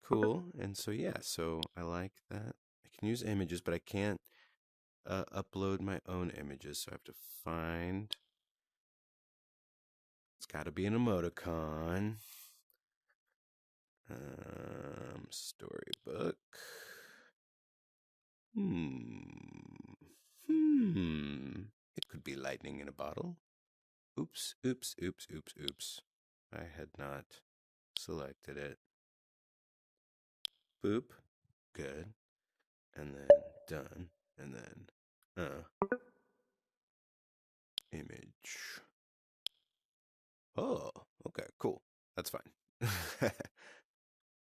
Cool. And so, yeah, so I like that. I can use images, but I can't upload my own images. So I have to find. It's got to be an emoticon. Storybook. It could be lightning in a bottle. Oops, oops, oops, oops, oops. I had not selected it. Boop. Good. And then done. And then image. Oh, okay, cool. That's fine.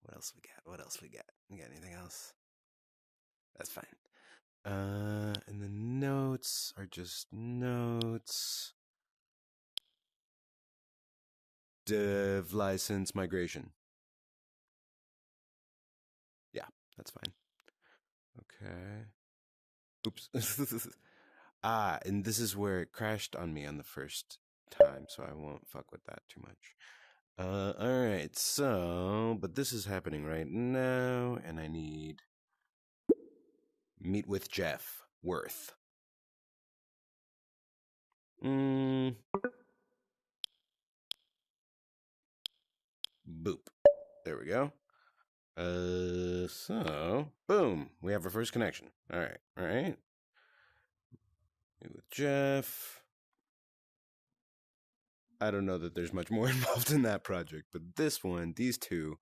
What else we got? What else we got? We got anything else? That's fine. And the notes are just notes. Dev license migration. Yeah, that's fine. Okay. Oops. And this is where it crashed on me on the first time, so I won't fuck with that too much. Alright, so, but this is happening right now, and I need meet with Jeff Worth. Boop. There we go. So, boom, we have our first connection. Alright. Meet with Jeff. I don't know that there's much more involved in that project, but this one, these two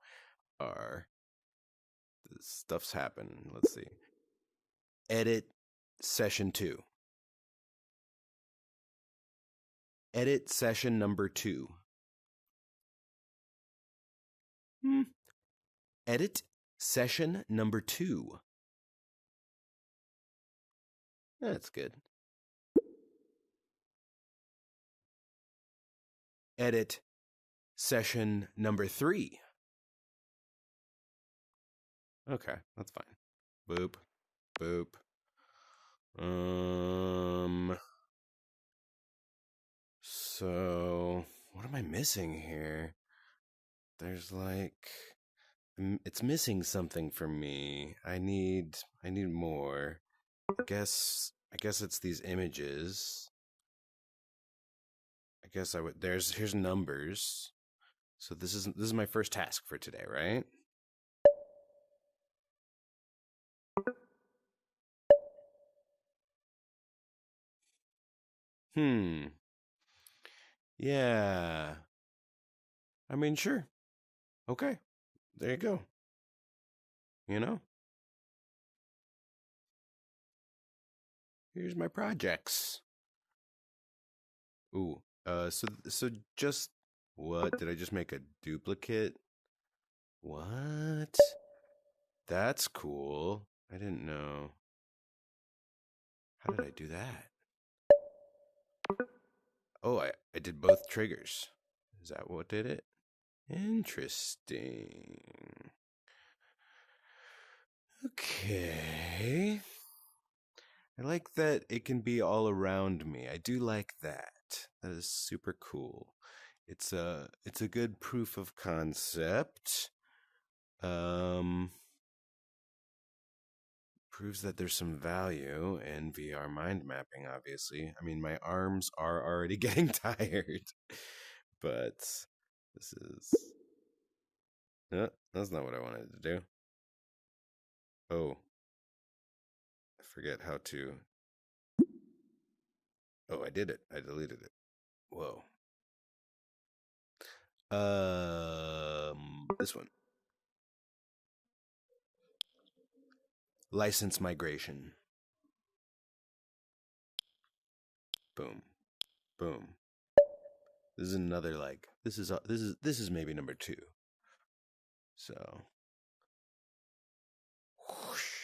are, stuff's happening. Let's see. Edit session 2. Edit session number 2. Edit session number 2. That's good. Edit session number 3. Okay, that's fine. Boop. Boop. So what am I missing here? There's like it's missing something for me. I need more. I guess it's these images. I guess I would. Here's numbers. So this is my first task for today, right? Yeah. I mean, sure. Okay. There you go. You know? Here's my projects. Ooh. So just what? Did I just make a duplicate? What? That's cool. I didn't know. How did I do that? Oh, I did both triggers. Is that what did it? Interesting. Okay. I like that it can be all around me. I do like that. That is super cool. It's a good proof of concept. Proves that there's some value in VR mind mapping, obviously. I mean, my arms are already getting tired. But this is that's not what I wanted to do. Oh. I forget how to. Oh, I did it. I deleted it. Whoa. This one. License migration. Boom. Boom. This is another this is maybe number 2. So whoosh.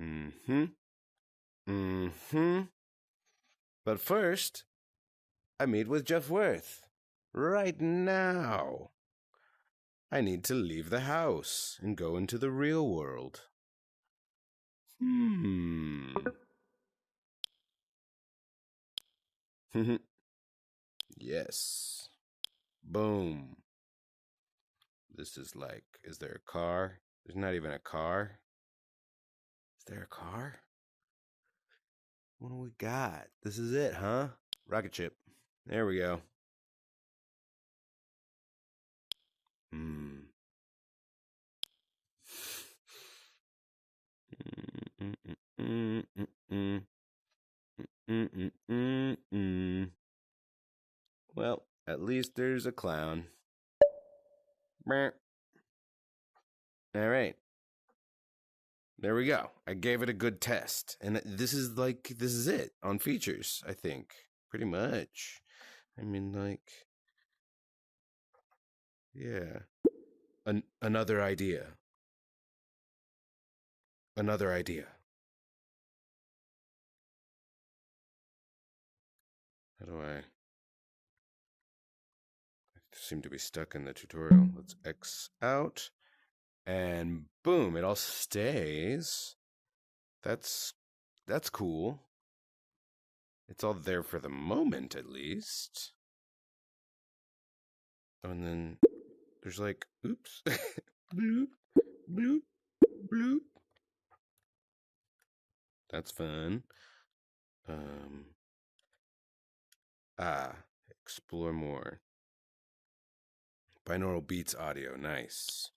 Mm-hmm. Mm-hmm. But first, I meet with Jeff Worth. Right now. I need to leave the house and go into the real world. Yes. Boom. This is is there a car? There's not even a car. Is there a car? What do we got? This is it, huh? Rocket ship. There we go. Well, at least there's a clown. All right. There we go. I gave it a good test. And this is it on features, I think. Pretty much. I mean, yeah. Another idea. Another idea. How do I seem to be stuck in the tutorial? Let's X out. And boom, it all stays. That's cool. It's all there for the moment, at least. And then there's oops. Bloop, bloop, bloop. That's fun. Explore more. Binaural beats audio, nice.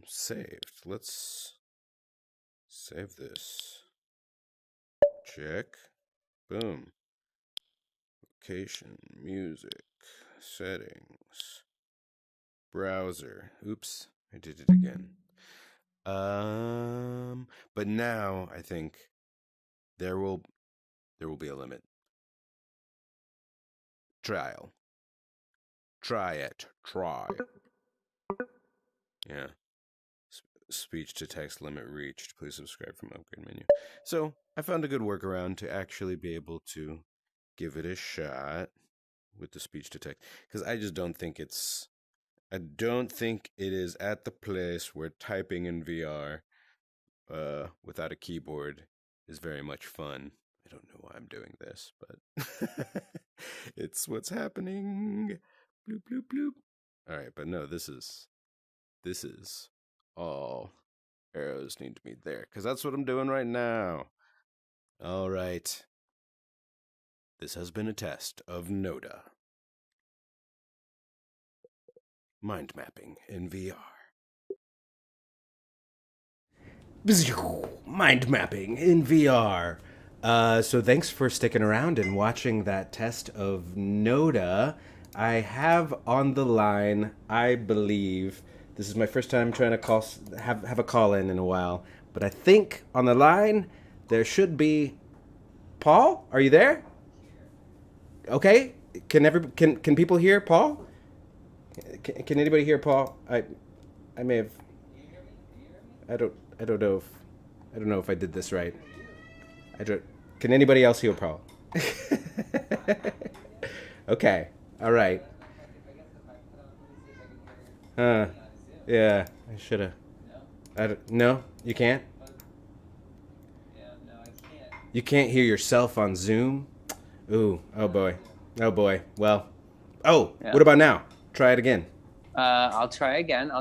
Saved. Let's save this. Check. Boom. Location, music, settings, browser. Oops, I did it again. But now I think there will be a limit. Trial. Try it. Try. Yeah. Speech to text limit reached. Please subscribe from upgrade menu. So I found a good workaround to actually be able to give it a shot with the speech to text, because I just don't think it's. I don't think it is at the place where typing in VR without a keyboard is very much fun. I don't know why I'm doing this, but it's what's happening. Bloop bloop bloop. All right, but no, this is all arrows need to be there, because that's what I'm doing right now. All right. This has been a test of Noda. Mind mapping in VR. Mind mapping in VR. So thanks for sticking around and watching that test of Noda. I have on the line, I believe, this is my first time trying to have a call in a while, but I think on the line there should be Paul. Are you there? Okay. Can people hear Paul? Can anybody hear Paul? I may have. I don't know if I did this right. Can anybody else hear Paul? Okay. All right. Yeah. I should have. No, you can't. You can't hear yourself on Zoom. Ooh. Oh boy. Oh boy. Well. Oh. Yeah. What about now? Try it again. I'll try again.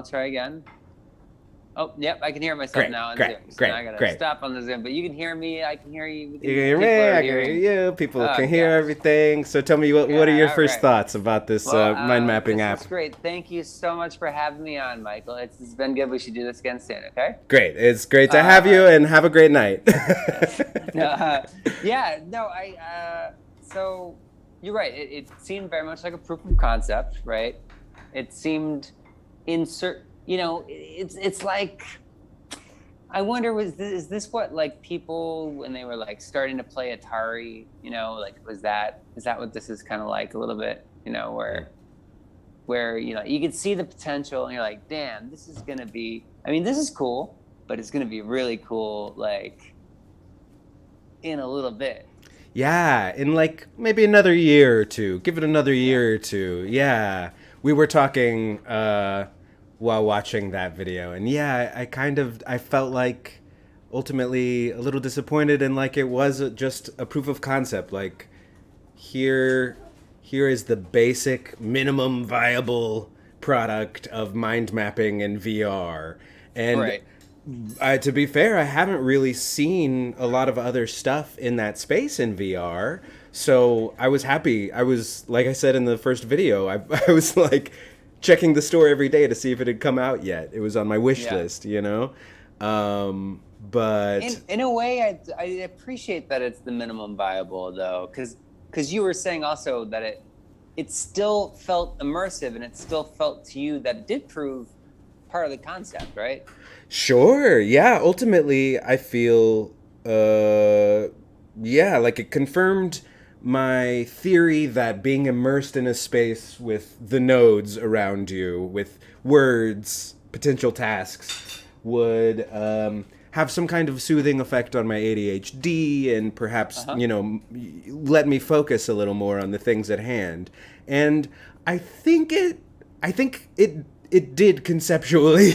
Oh, yep, I can hear myself now on Zoom. So now I gotta stop on the Zoom, but you can hear me. I can hear you. You can hear me. I can hear you. People can hear everything. So tell me, what are your first thoughts about this mind mapping app? It's great. Thank you so much for having me on, Michael. It's been good. We should do this again soon. Okay. Great. It's great to have you, and have a great night. So you're right. It seemed very much like a proof of concept, right? It seemed it's like, I wonder, is this what like people when they were like starting to play Atari, like is that what this is kind of like a little bit, where you can see the potential and you're like, damn, this is gonna be, this is cool, but it's gonna be really cool like in a little bit. Yeah, in like maybe another year or two. Give it another year or two. Yeah. We were talking while watching that video, and I felt like ultimately a little disappointed, and like it was just a proof of concept. Like here is the basic minimum viable product of mind mapping in VR. And to be fair, I haven't really seen a lot of other stuff in that space in VR. So I was happy. I was, like I said in the first video, I was like checking the store every day to see if it had come out yet. It was on my wish list, but in a way, I appreciate that it's the minimum viable though, because you were saying also that it still felt immersive, and it still felt to you that it did prove part of the concept, right? Sure. Yeah. Ultimately, I feel, like it confirmed my theory that being immersed in a space with the nodes around you, with words, potential tasks, would have some kind of soothing effect on my ADHD, and perhaps, let me focus a little more on the things at hand. And I think it did conceptually.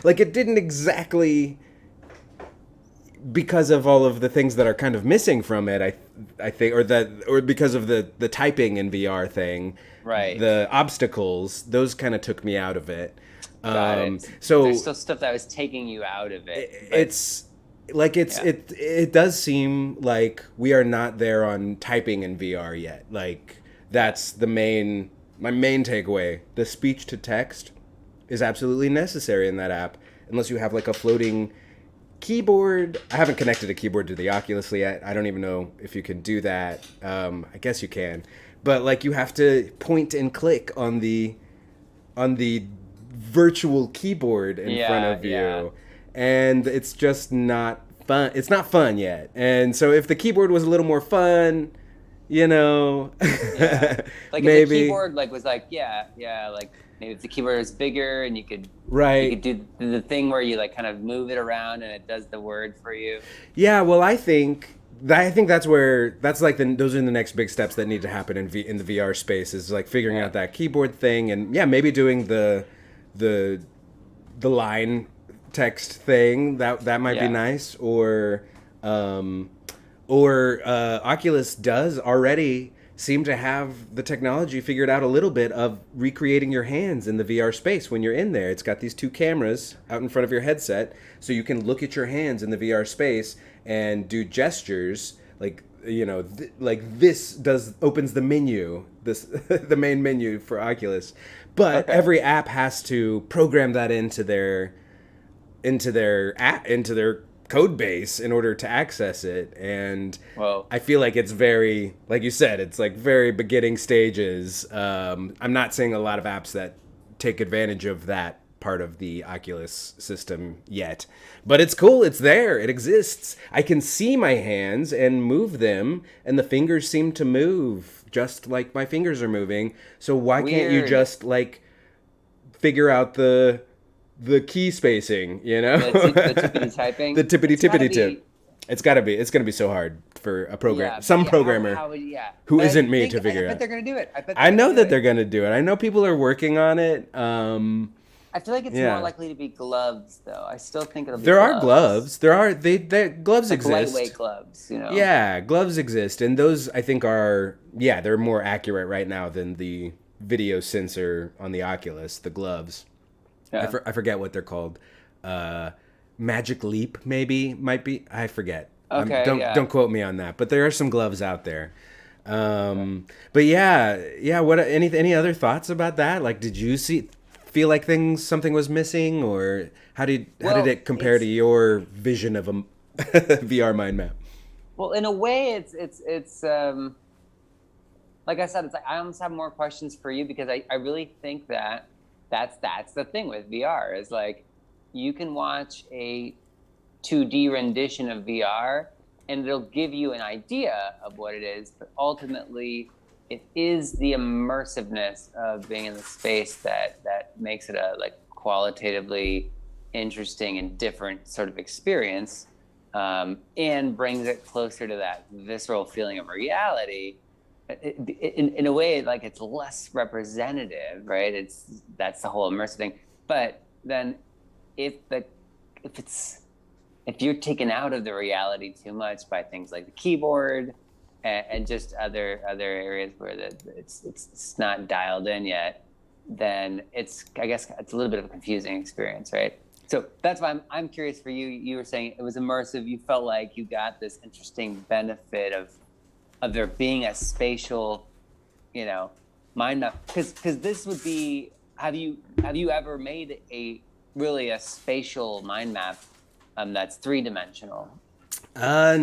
Like, it didn't exactly, because of all of the things that are kind of missing from it, I think, or because of the typing in VR thing, right? The obstacles, those kind of took me out of it. So there's still stuff that was taking you out of it. It does seem like we are not there on typing in VR yet. Like, that's my main takeaway. The speech to text is absolutely necessary in that app, unless you have like a floating keyboard. I haven't connected a keyboard to the Oculus yet. I don't even know if you can do that. I guess you can, but like you have to point and click on the virtual keyboard in front of you, and it's just not fun. It's not fun yet. And so if the keyboard was a little more fun, like maybe if the keyboard was like maybe if the keyboard was bigger and you could do the thing where you like kind of move it around and it does the word for you. Yeah, well, I think I think that's like those are the next big steps that need to happen in the VR space, is like figuring out that keyboard thing, and maybe doing the line text thing that might be nice, or Oculus does already seem to have the technology figured out a little bit of recreating your hands in the VR space when you're in there. It's got these two cameras out in front of your headset, so you can look at your hands in the VR space and do gestures like, like this opens the menu, the main menu for Oculus. But every app has to program that into their code base in order to access it, and I feel like it's very, like you said, it's like very beginning stages. I'm not seeing a lot of apps that take advantage of that part of the Oculus system yet, but it's cool. It's there. It exists. I can see my hands and move them, and the fingers seem to move just like my fingers are moving. So why can't you just like figure out the key spacing, the tippity typing, the tippity tip. It's going to be so hard for a programmer who isn't me to figure out. I bet they're going to do it. I know that they're going to do it. I know people are working on it. I feel like it's more likely to be gloves, though. I still think it'll be There gloves. are gloves. Gloves like exist. Lightweight gloves, Yeah, gloves exist. And those, I think, they're more accurate right now than the video sensor on the Oculus, the gloves. Yeah. I forget what they're called. Magic Leap, might be. I forget. Okay. Don't quote me on that. But there are some gloves out there. But yeah. What? Any other thoughts about that? Like, did you feel like something was missing, or how did it compare to your vision of a VR mind map? Well, in a way, it's like I said, it's like I almost have more questions for you, because I really think that's the thing with VR, is like you can watch a 2D rendition of VR and it'll give you an idea of what it is, but ultimately it is the immersiveness of being in the space that makes it a like qualitatively interesting and different sort of experience, and brings it closer to that visceral feeling of reality. In a way, like it's less representative, right? That's the whole immersive thing. But then if you're taken out of the reality too much by things like the keyboard and just other areas where it's not dialed in yet, then I guess it's a little bit of a confusing experience, right? So that's why I'm curious for you. You were saying it was immersive. You felt like you got this interesting benefit of there being a spatial, mind map. Because this would be, have you ever made a spatial mind map that's 3-dimensional? I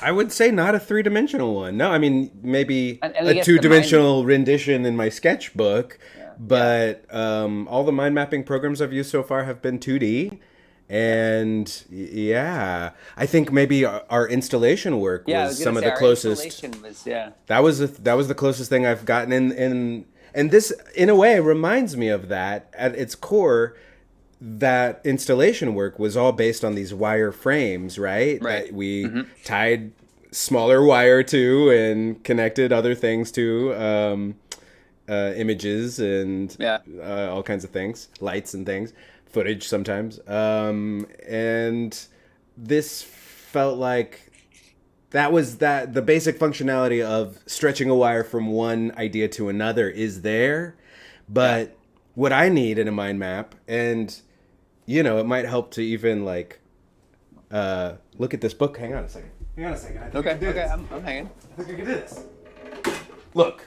would say not a 3-dimensional one. No, I mean, maybe a 2-dimensional rendition in my sketchbook, but all the mind mapping programs I've used so far have been 2D. And I think maybe our installation work was some of the closest. That was the closest thing I've gotten in, and this in a way reminds me of that. At its core, that installation work was all based on these wire frames, right? That we tied smaller wire to and connected other things to, images and all kinds of things, lights and things. Footage sometimes, and this felt like the basic functionality of stretching a wire from one idea to another is there, but what I need in a mind map, and it might help to even like look at this book. Hang on a second. Okay, I'm hanging. I think I can do this. Look,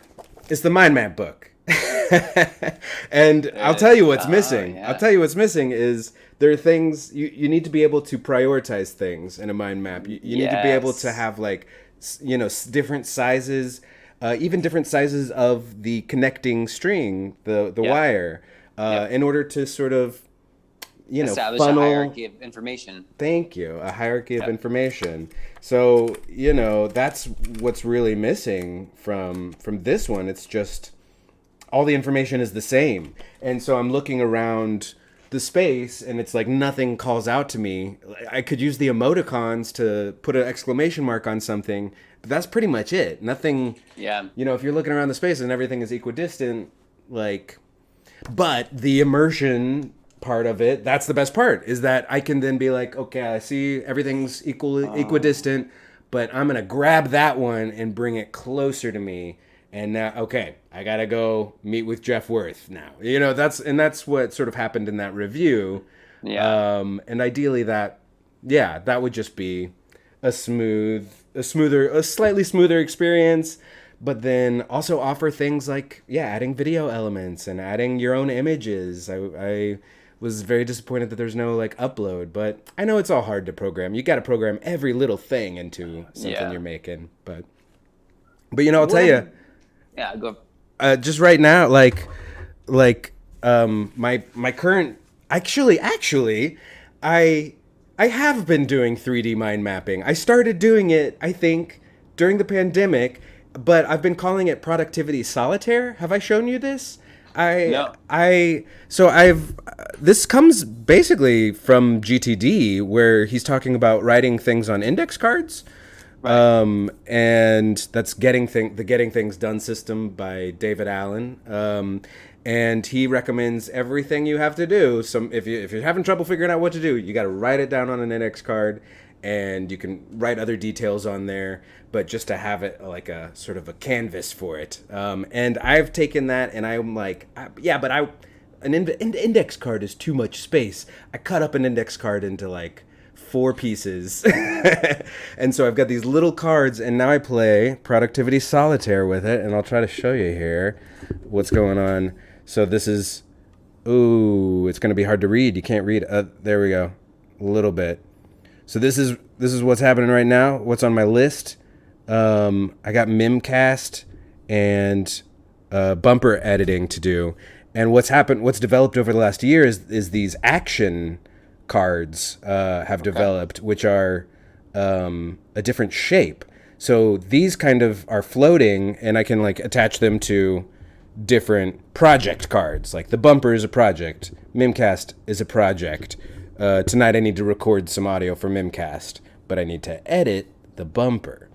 it's the mind map book. And I'll tell you what's missing. Yeah. I'll tell you what's missing is there are things you need to be able to prioritize things in a mind map. You need to be able to have like, different sizes, even different sizes of the connecting string, the wire, in order to sort of, establish funnel. A hierarchy of information. Thank you. A hierarchy of information. So, that's what's really missing from this one. It's just all the information is the same. And so I'm looking around the space and it's like nothing calls out to me. I could use the emoticons to put an exclamation mark on something, but that's pretty much it. Nothing. Yeah. You know, if you're looking around the space and everything is equidistant, like, but the immersion part of it, that's the best part, is that I can then be like, okay, I see everything's equidistant, but I'm gonna grab that one and bring it closer to me. And now, okay, I gotta go meet with Jeff Worth now. You know, that's what sort of happened in that review. Yeah. And ideally that would just be a slightly smoother experience, but then also offer things like, adding video elements and adding your own images. I was very disappointed that there's no like upload, but I know it's all hard to program. You got to program every little thing into something you're making, but you know, I'll tell you. Yeah, go. Just right now, my current actually, I have been doing 3D mind mapping. I started doing it, I think, during the pandemic, but I've been calling it productivity solitaire. Have I shown you this? No. This comes basically from GTD, where he's talking about writing things on index cards. Right. And that's the Getting Things Done system by David Allen. And he recommends everything you have to do. If you're having trouble figuring out what to do, you got to write it down on an index card, and you can write other details on there, but just to have it like a sort of a canvas for it. And I've taken that, and I'm like, an index card is too much space. I cut up an index card into like 4 pieces. And so I've got these little cards, and now I play Productivity Solitaire with it, and I'll try to show you here what's going on. So this is, it's going to be hard to read. You can't read. There we go. A little bit. So this is what's happening right now. What's on my list? I got Mimcast and bumper editing to do. And what's developed over the last year is these action cards have developed, which are a different shape. So these kind of are floating, and I can like attach them to different project cards. Like the bumper is a project, Mimcast is a project. Tonight I need to record some audio for Mimcast, but I need to edit the bumper.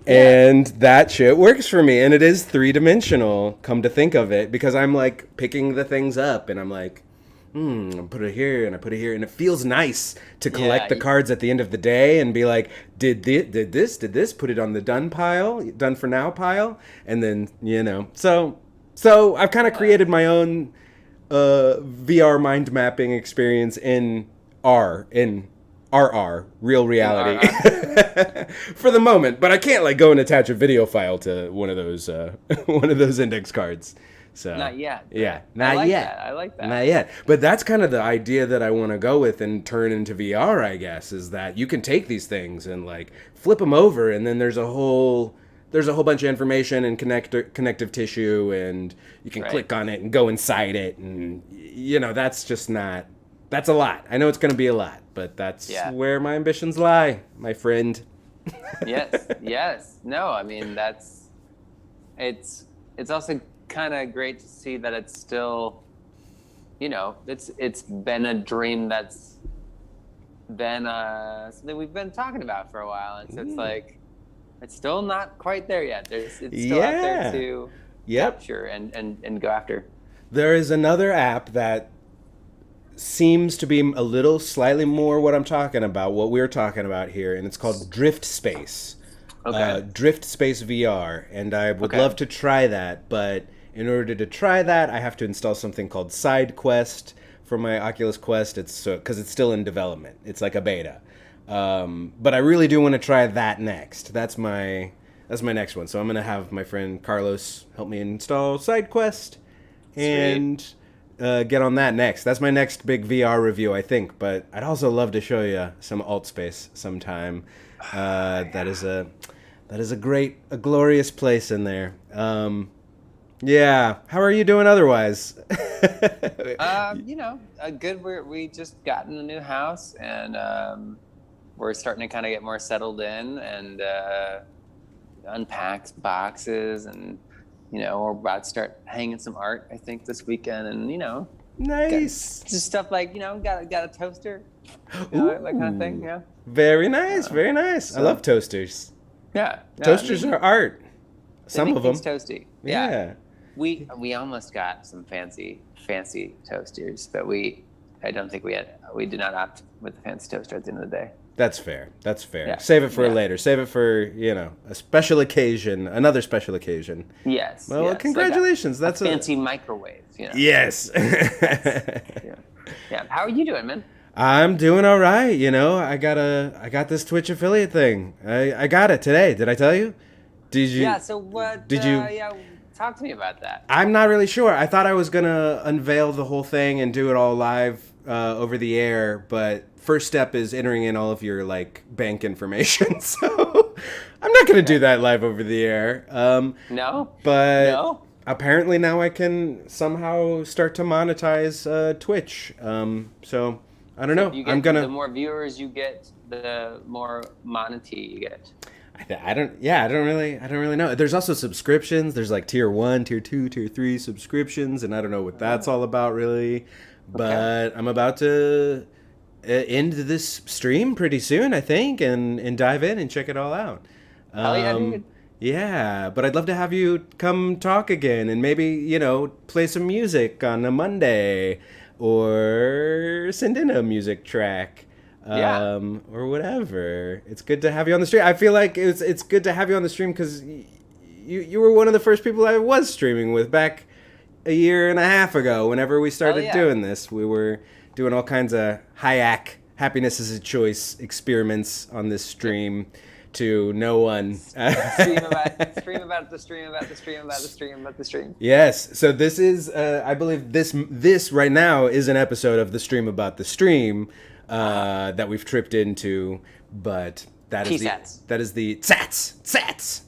And that shit works for me, and it is 3-dimensional, come to think of it, because I'm like picking the things up, and I'm like, I put it here, and I put it here, and it feels nice to collect the cards at the end of the day and be like, did this, put it on the done for now pile, and then, you know, so I've kind of created my own VR mind mapping experience in RR, real reality, for the moment. But I can't like go and attach a video file to one of those index cards. So Not yet. Yeah, I like that. Not yet. But that's kind of the idea that I want to go with and turn into VR, I guess, is that you can take these things and like flip them over, and then there's a whole bunch of information and connective tissue, and you can click on it and go inside it, and you know, that's a lot. I know it's going to be a lot, but that's where my ambitions lie, my friend. Yes. No, I mean, it's also kind of great to see that it's still, you know, it's been a dream that's been something we've been talking about for a while, and so it's like it's still not quite there yet. It's still out there to capture and go after. There is another app that seems to be a little slightly more what I'm talking about, what we're talking about here, and it's called Drift Space. Drift Space VR, and I would love to try that, but in order to try that, I have to install something called SideQuest for my Oculus Quest. It's because it's still in development. It's like a beta, but I really do want to try that next. That's my next one. So I'm gonna have my friend Carlos help me install SideQuest and get on that next. That's my next big VR review, I think. But I'd also love to show you some Altspace sometime. That is a glorious place in there. Yeah. How are you doing otherwise? You know, good. We just gotten a new house, and we're starting to kind of get more settled in, and unpack boxes and we're about to start hanging some art, I think, this weekend, and Nice. just stuff like got a toaster, that kind of thing. Ooh. Yeah. Very nice, very nice. I love toasters. Yeah. Toasters are art. Some of them. Toasty. Yeah. We almost got some fancy toasters, but I don't think we did not opt with the fancy toaster at the end of the day. That's fair. Yeah. Save it for later. Save it for, a special occasion, another special occasion. Yes. Well, yes. congratulations. Like That's a fancy microwave. Yes. Yeah. How are you doing, man? I'm doing all right. I got this Twitch affiliate thing. I got it today. Did I tell you? Did you? Yeah. So what? Did you? Yeah. Talk to me about that. I'm not really sure. I thought I was gonna unveil the whole thing and do it all live over the air, but first step is entering in all of your bank information. So I'm not gonna do that live over the air. No. But No. apparently now I can somehow start to monetize Twitch. So I don't know. The more viewers you get, the more money you get. I don't really know. There's also subscriptions. There's tier 1, tier 2, tier 3 subscriptions, and I don't know what that's all about really. But I'm about to end this stream pretty soon, I think, and dive in and check it all out. Hell yeah, dude. Yeah, but I'd love to have you come talk again and maybe, play some music on a Monday or send in a music track. Or whatever. It's good to have you on the stream. I feel like it's good to have you on the stream because you were one of the first people I was streaming with back a year and a half ago. Whenever we started doing this, we were doing all kinds of happiness is a choice experiments on this stream to no one. stream about the stream. Yes. So this is, I believe this right now is an episode of the stream about the stream. That we've tripped into, but that is the Tsats.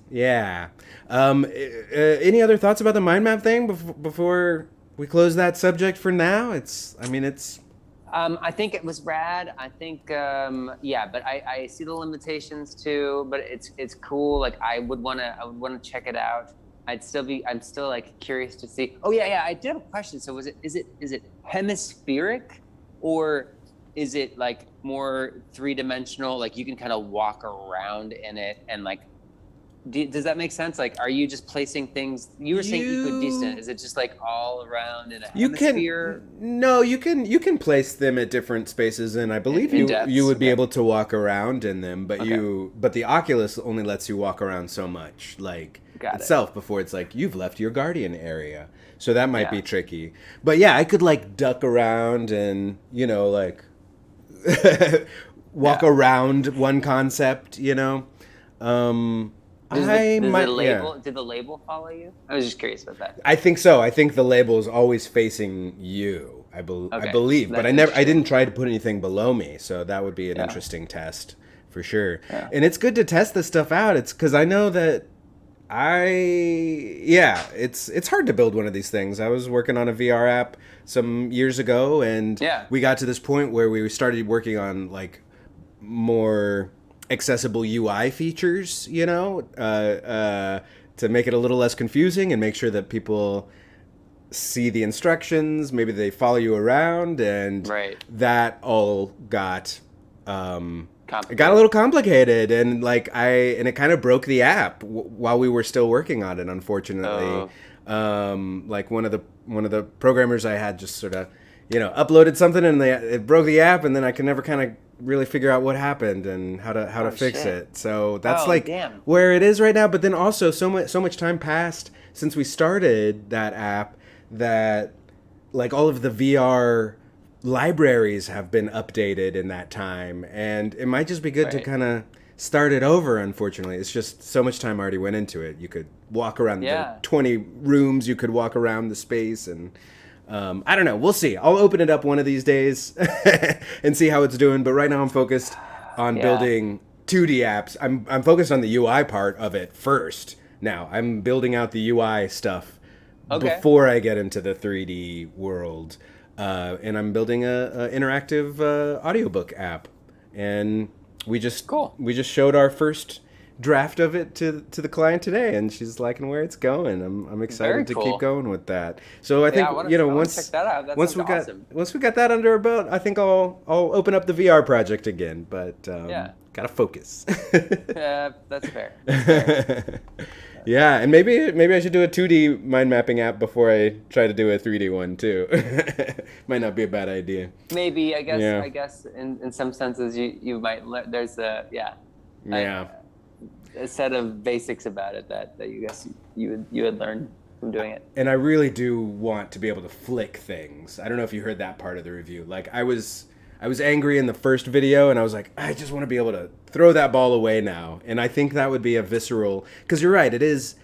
Yeah. Any other thoughts about the mind map thing before we close that subject for now? I think it was rad. I think, but I see the limitations too, but it's cool. I would want to check it out. I'm still curious to see. Oh yeah. I did have a question. So is it hemispheric? Or is it more three-dimensional? You can kind of walk around in it, and does that make sense? Are you just placing things? You were saying equidistant. Is it just all around in a hemisphere? You can place them at different spaces, and I believe you would be able to walk around in them. But but the Oculus only lets you walk around so much, itself before it's you've left your guardian area. So that might be tricky. But yeah, I could duck around and, walk around one concept, Did the label follow you? I was just curious about that. I think so. I think the label is always facing you. I believe, but I didn't try to put anything below me. So that would be an interesting test for sure. Yeah. And it's good to test this stuff out. It's because I know that it's hard to build one of these things. I was working on a VR app some years ago, and we got to this point where we started working on more accessible UI features, to make it a little less confusing and make sure that people see the instructions. Maybe they follow you around, and that all got it got a little complicated, and it kind of broke the app while we were still working on it, unfortunately. One of the programmers I had just sort of uploaded something, and it broke the app, and then I could never kind of really figure out what happened and how to fix it. So that's where it is right now. But then also so much time passed since we started that app that all of the VR libraries have been updated in that time, and it might just be good to kind of start it over. Unfortunately, it's just so much time already went into it. You could walk around the 20 rooms, you could walk around the space, and I don't know, we'll see. I'll open it up one of these days and see how it's doing, but right now I'm focused on building 2D apps. I'm focused on the UI part of it first. Now I'm building out the UI stuff before I get into the 3D world. And I'm building a interactive audiobook app, and we just showed our first draft of it to the client today, and she's liking where it's going. I'm excited Very to cool. keep going with that. So I think I wanna check that out. That sounds awesome. once we got that under our belt, I think I'll open up the VR project again. But gotta focus. That's fair. That's fair. Yeah, and maybe I should do a 2D mind mapping app before I try to do a 3D one too. Might not be a bad idea. Maybe I guess Yeah. I guess in some senses you might there's a a set of basics about it that you guess you would learn from doing it. And I really do want to be able to flick things. I don't know if you heard that part of the review. Like I was angry in the first video, and I was like, I just want to be able to throw that ball away now. And I think that would be a visceral, because you're right, it's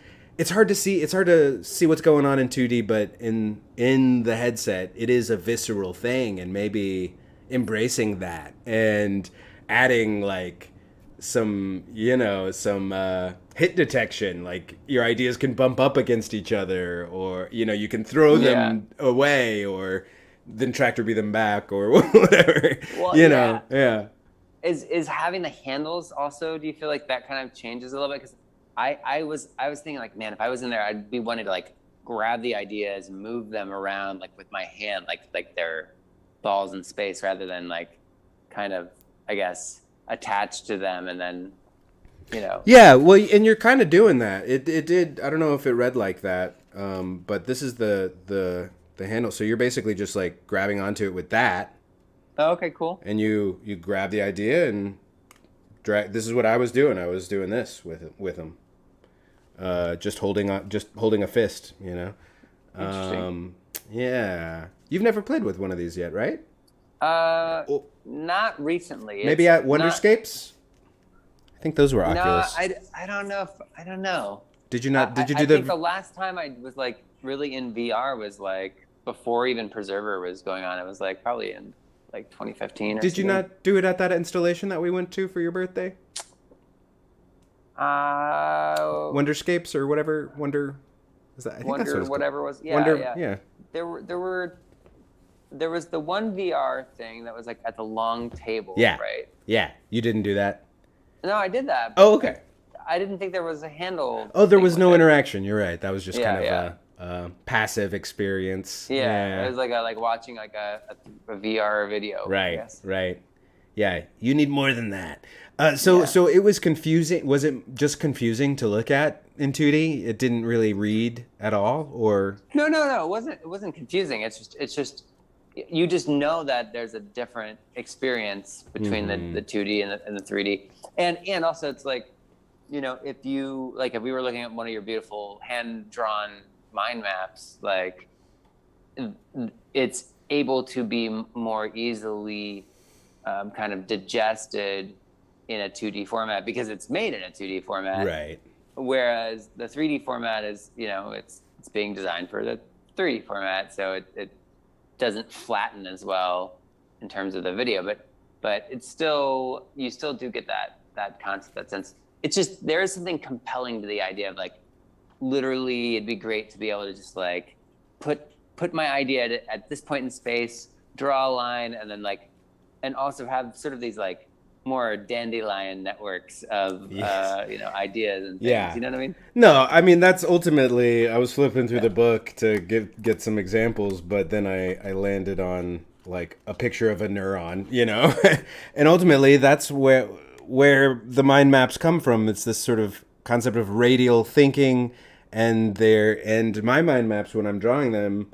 hard to see what's going on in 2D, but in the headset it is a visceral thing, and maybe embracing that and adding like some hit detection, like your ideas can bump up against each other, or you can throw them away, or then tractor beat them back, or whatever. Well, yeah. Is having the handles also, do you feel like that kind of changes a little bit? Because I was thinking like, man, if I was in there, I'd be wanting to like grab the ideas, move them around like with my hand, like they're balls in space, rather than like kind of, I guess, attached to them, and then Yeah, well, and you're kind of doing that. It did. I don't know if it read like that, but this is the handle. So you're basically just like grabbing onto it with that. Oh, okay, cool. And you grab the idea and drag. This is what I was doing. I was doing this with them. Just holding a fist. Interesting. Yeah. You've never played with one of these yet, right? Not recently. Maybe at Wonderscapes. I think those were Oculus. No, I don't know. I don't know. Did you not? Did you do I think the last time I was like really in VR was like before even Preserver was going on. It was like probably in like 2015. Did you not do it at that installation that we went to for your birthday? Wonderscapes or whatever. Is that? I think Wonder that's what it's whatever called. was. Yeah, Wonder, yeah. There was the one VR thing that was like at the long table. Yeah. Right. Yeah. You didn't do that. No, I did that. Oh, okay. I didn't think there was a handle. Oh, there was thing no with it. interaction. You're right. That was just Yeah, kind of a passive experience. Yeah, it was like watching like a VR video. I Right. guess. Right. Yeah. You need more than that. So it was confusing. Was it just confusing to look at in 2D? It didn't really read at all, or No. It wasn't confusing. It's just you just know that there's a different experience between the 2D and the 3D, and also it's like, if we were looking at one of your beautiful hand drawn mind maps, like it's able to be more easily kind of digested in a 2D format because it's made in a 2D format. right. Whereas the 3D format is, it's being designed for the 3D format, so it doesn't flatten as well in terms of the video, but it's still, you still do get that concept, that sense. It's just, there is something compelling to the idea of like, literally it'd be great to be able to just like put my idea at this point in space, draw a line, and then like, and also have sort of these like more dandelion networks of ideas and things. Yeah. You know what I mean? No, I mean that's ultimately. I was flipping through the book to get some examples, but then I landed on like a picture of a neuron, and ultimately that's where the mind maps come from. It's this sort of concept of radial thinking, and my mind maps, when I'm drawing them,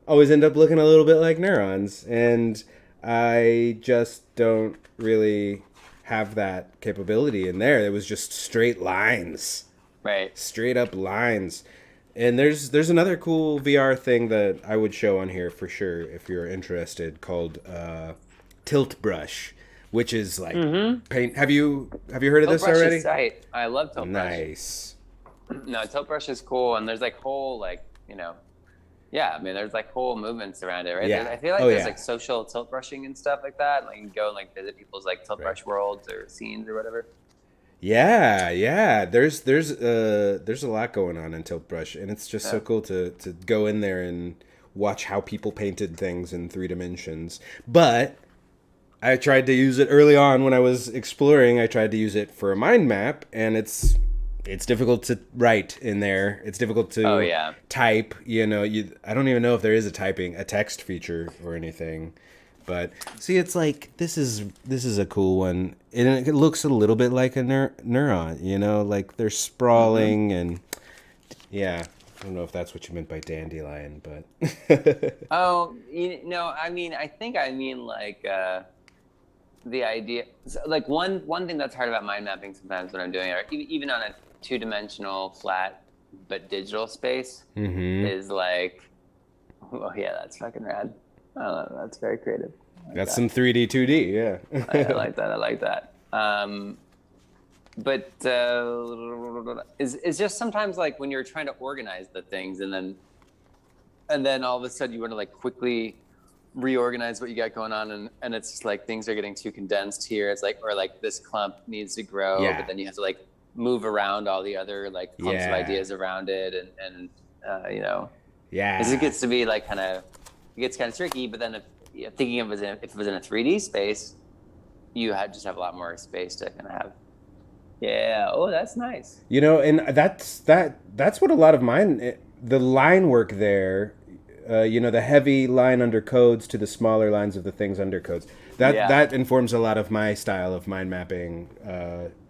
always end up looking a little bit like neurons, and I just don't really have that capability in there. It was just straight lines. Right. Straight up lines. And there's another cool VR thing that I would show on here for sure if you're interested, called Tilt Brush, which is like paint. Have you heard of this Tilt Brush already? is tight. I love Tilt Brush. Nice. No, Tilt Brush is cool, and there's like whole I mean, there's like whole movements around it, right? Yeah. I feel like Oh, there's yeah. like social tilt brushing and stuff like that. Like you can go and like visit people's like tilt brush worlds or scenes or whatever. Yeah. There's a lot going on in Tilt Brush, and it's just so cool to go in there and watch how people painted things in 3 dimensions. But I tried to use it early on when I was exploring. I tried to use it for a mind map, and it's difficult to write in there. It's difficult to type. You know, I don't even know if there is a text feature or anything. But see, it's like this is a cool one, and it looks a little bit like a neuron. You know, like they're sprawling and yeah. I don't know if that's what you meant by dandelion, but Oh, I mean, I think I mean like the idea. So, like one thing that's hard about mind mapping sometimes when I'm doing it, or even on a 2-dimensional flat but digital space, is like, oh yeah, that's fucking rad. Oh, that's very creative. That's some 3D, 2D, yeah. I like that. I like that. But it's just sometimes like when you're trying to organize the things, and then all of a sudden you want to like quickly reorganize what you got going on, and it's just like things are getting too condensed here. It's like, or like this clump needs to grow, but then you have to like move around all the other like clumps of ideas around it, and you know, because it gets to be like it gets kind of tricky. But then if thinking of if it was in a 3D space, you just have a lot more space to kind of have. Yeah. Oh, that's nice. You know, and that's what a lot of mine, the line work there, you know, the heavy line under codes to the smaller lines of the things under codes. That informs a lot of my style of mind mapping,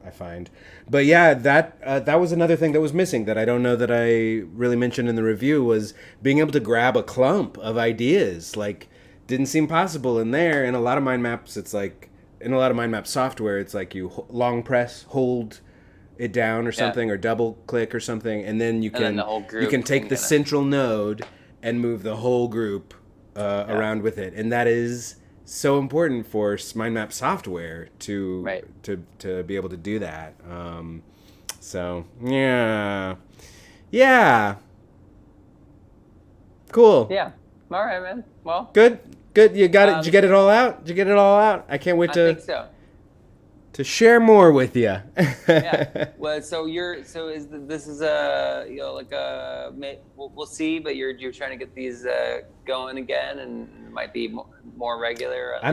I find. But yeah, that was another thing that was missing that I don't know that I really mentioned in the review, was being able to grab a clump of ideas. Like, didn't seem possible in there. In a lot of mind maps, it's like, in a lot of mind map software, it's like you long press, hold it down or something, or double click or something, and then you can take the central node and move the whole group around with it, and that is so important for mind map software to be able to do that. So yeah, cool. Yeah. All right, man. Well, good. You got it. Did you get it all out? I can't wait I think so. to share more with you. Yeah. Well, so this is a, you know, like a, we'll see, but you're trying to get these going again, and it might be more regular. I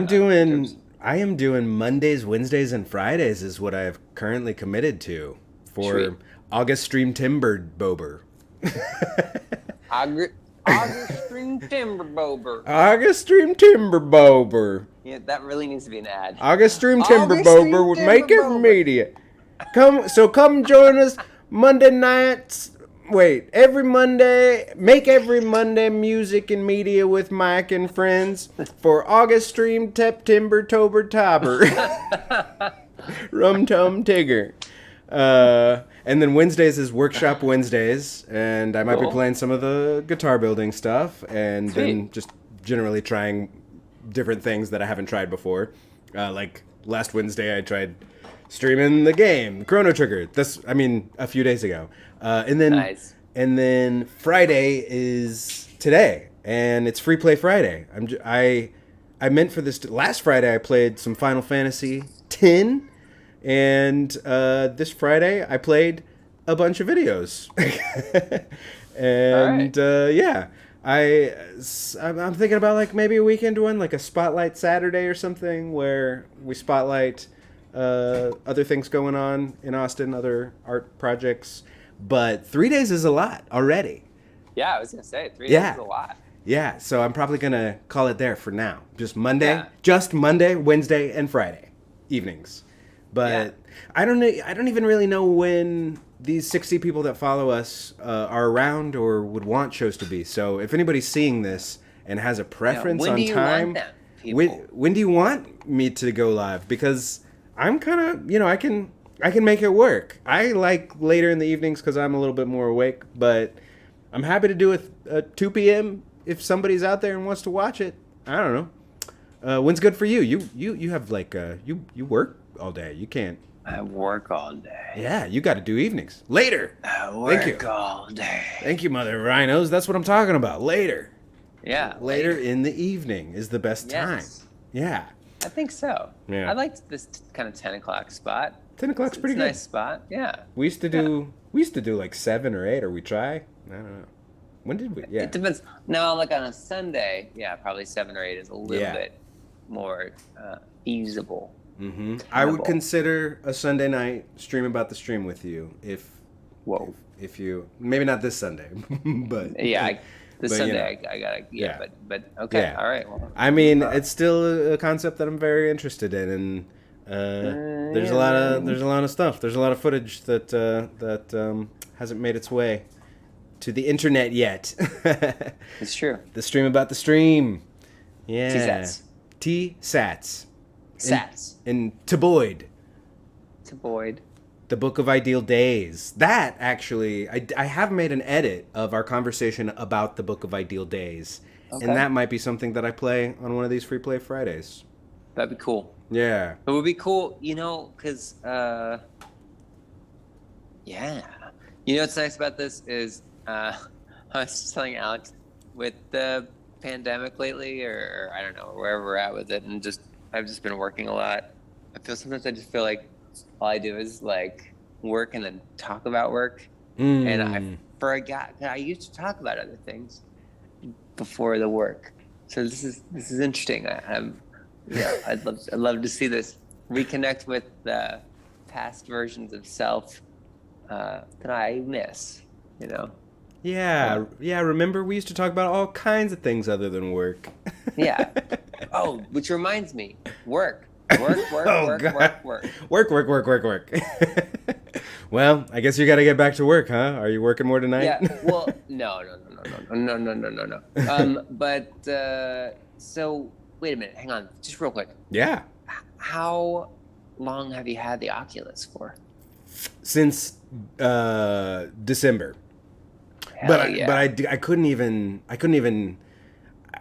am doing Mondays, Wednesdays, and Fridays is what I have currently committed to for August Stream Timber Bober. August Stream Timber Bober. August Stream Timber Bober. Yeah, that really needs to be an ad. August Stream Timber Bober with Make It Media. Come join us Monday nights. Wait, every Monday. Make every Monday music and media with Mike and friends for August Stream Timber Tober Tobber. Rum Tum Tigger. And then Wednesdays is Workshop Wednesdays, and I might be playing some of the guitar building stuff, and then just generally trying different things that I haven't tried before. Like last Wednesday, I tried streaming the game Chrono Trigger. A few days ago. And then Friday is today, and it's Free Play Friday. I meant for this last Friday I played some Final Fantasy X. And this Friday, I played a bunch of videos. And I'm thinking about like maybe a weekend one, like a Spotlight Saturday or something, where we spotlight other things going on in Austin, other art projects. But 3 days is a lot already. Yeah, I was going to say 3 days is a lot. Yeah, so I'm probably going to call it there for now. Just Monday, Wednesday, and Friday evenings. But I don't even really know when these 60 people that follow us are around or would want shows to be. So if anybody's seeing this and has a preference on time, when do you want me to go live? Because I'm kind of, I can make it work. I like later in the evenings because I'm a little bit more awake. But I'm happy to do it at 2 p.m. if somebody's out there and wants to watch it. I don't know. When's good for you? You have like you work all day. You can't. I work all day. Yeah, you got to do evenings. Later. I work all day. Thank you, Mother Rhinos. That's what I'm talking about. Later. Yeah. Later in the evening is the best time. Yeah. I think so. Yeah. I liked this kind of 10 o'clock spot. 10 o'clock's pretty good. Nice spot. Yeah. We used to do like 7 or 8, or we try. I don't know. When did we? Yeah. It depends. No, like on a Sunday, probably 7 or 8 is a little bit more feasible. I would Tenable. consider a Sunday night stream about the stream with you Whoa. if you maybe not this Sunday, but Yeah, this but, you Sunday know, I gotta. Yeah, yeah. but okay, Yeah. all right. Well, I mean, it's still a concept that I'm very interested in, and there's a lot of stuff. There's a lot of footage that hasn't made its way to the internet yet. it's true. The stream about the stream. Yeah. T-Sats. T-Sats. Sats. And to Boyd. To Boyd. The Book of Ideal Days. That, actually, I have made an edit of our conversation about the Book of Ideal Days. Okay. And that might be something that I play on one of these Free Play Fridays. That'd be cool. Yeah. It would be cool, because, yeah. You know what's nice about this is, I was just telling Alex, with the pandemic lately, or I don't know, wherever we're at with it, and I've just been working a lot. Sometimes I just feel like all I do is like work and then talk about work. And I forgot that I used to talk about other things before the work. So this is interesting. I'd love to see this reconnect with the past versions of self that I miss. Yeah. Remember, we used to talk about all kinds of things other than work. Yeah. Oh, which reminds me, work. Work. Well, I guess you got to get back to work, huh? Are you working more tonight? Yeah. Well, no. But so wait a minute. Hang on, just real quick. Yeah. How long have you had the Oculus for? Since December. Hell yeah. But I couldn't even.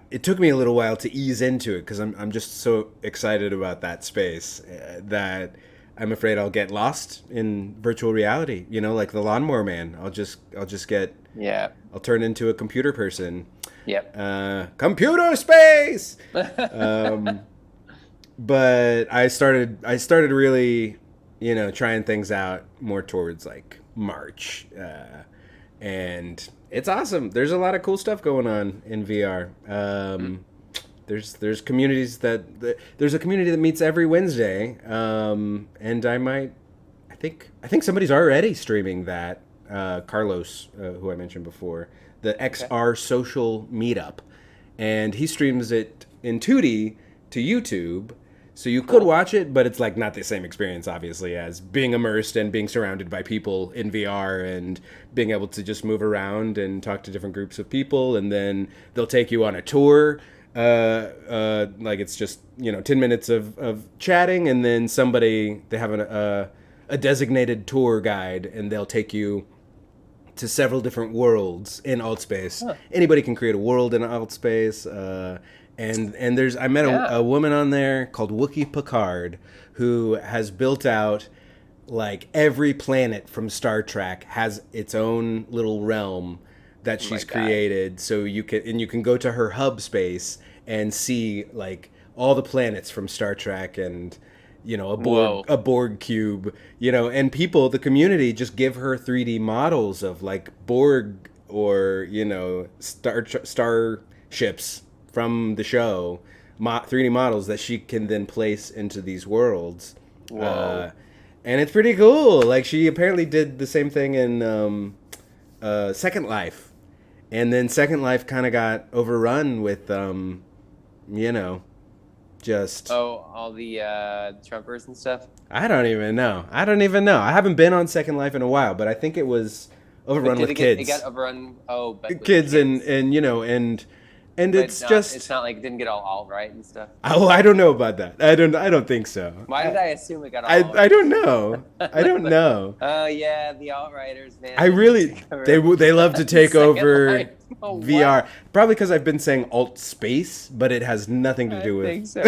It took me a little while to ease into it because I'm just so excited about that space that I'm afraid I'll get lost in virtual reality. Like the Lawnmower Man. I'll just get. Yeah. I'll turn into a computer person. Yep. Computer space. But I started really, trying things out more towards like March. And it's awesome. There's a lot of cool stuff going on in VR. There's communities there's a community that meets every Wednesday. And I think somebody's already streaming that. Carlos, who I mentioned before, the XR social meetup, and he streams it in 2D to YouTube. So you could watch it, but it's like not the same experience, obviously, as being immersed and being surrounded by people in VR and being able to just move around and talk to different groups of people. And then they'll take you on a tour. Like it's just, 10 minutes of chatting, and then they have a designated tour guide, and they'll take you to several different worlds in Altspace. Huh. Anybody can create a world in Altspace. And I met a woman on there called Wookie Picard, who has built out like every planet from Star Trek has its own little realm that she's created. So you can go to her hub space and see like all the planets from Star Trek and a Borg cube, and the community just give her 3D models of like Borg or starships from the show, 3D models that she can then place into these worlds. Whoa. And it's pretty cool. Like, she apparently did the same thing in Second Life. And then Second Life kind of got overrun with, just... Oh, all the Trumpers and stuff? I don't even know. I haven't been on Second Life in a while, but I think it was overrun with kids. It got overrun, but kids. And but it's just... It's not like it didn't get all alt-right and stuff. Oh, I don't know about that. I don't think so. Why did I assume it got all I don't know. I don't know. Oh, yeah, the alt-righters, man. I really... They love to take over VR. Probably because I've been saying alt space, but it has nothing to do with... I think so,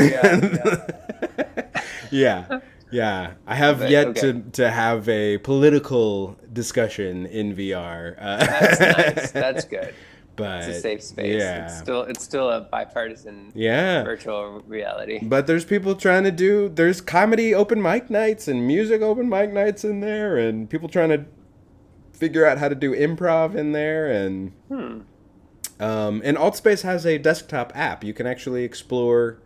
yeah. Yeah. I have yet to have a political discussion in VR. That's nice. That's good. But it's a safe space. Yeah. It's still a bipartisan virtual reality. But there's people trying to there's comedy open mic nights and music open mic nights in there, and people trying to figure out how to do improv in there. And and Altspace has a desktop app. You can actually explore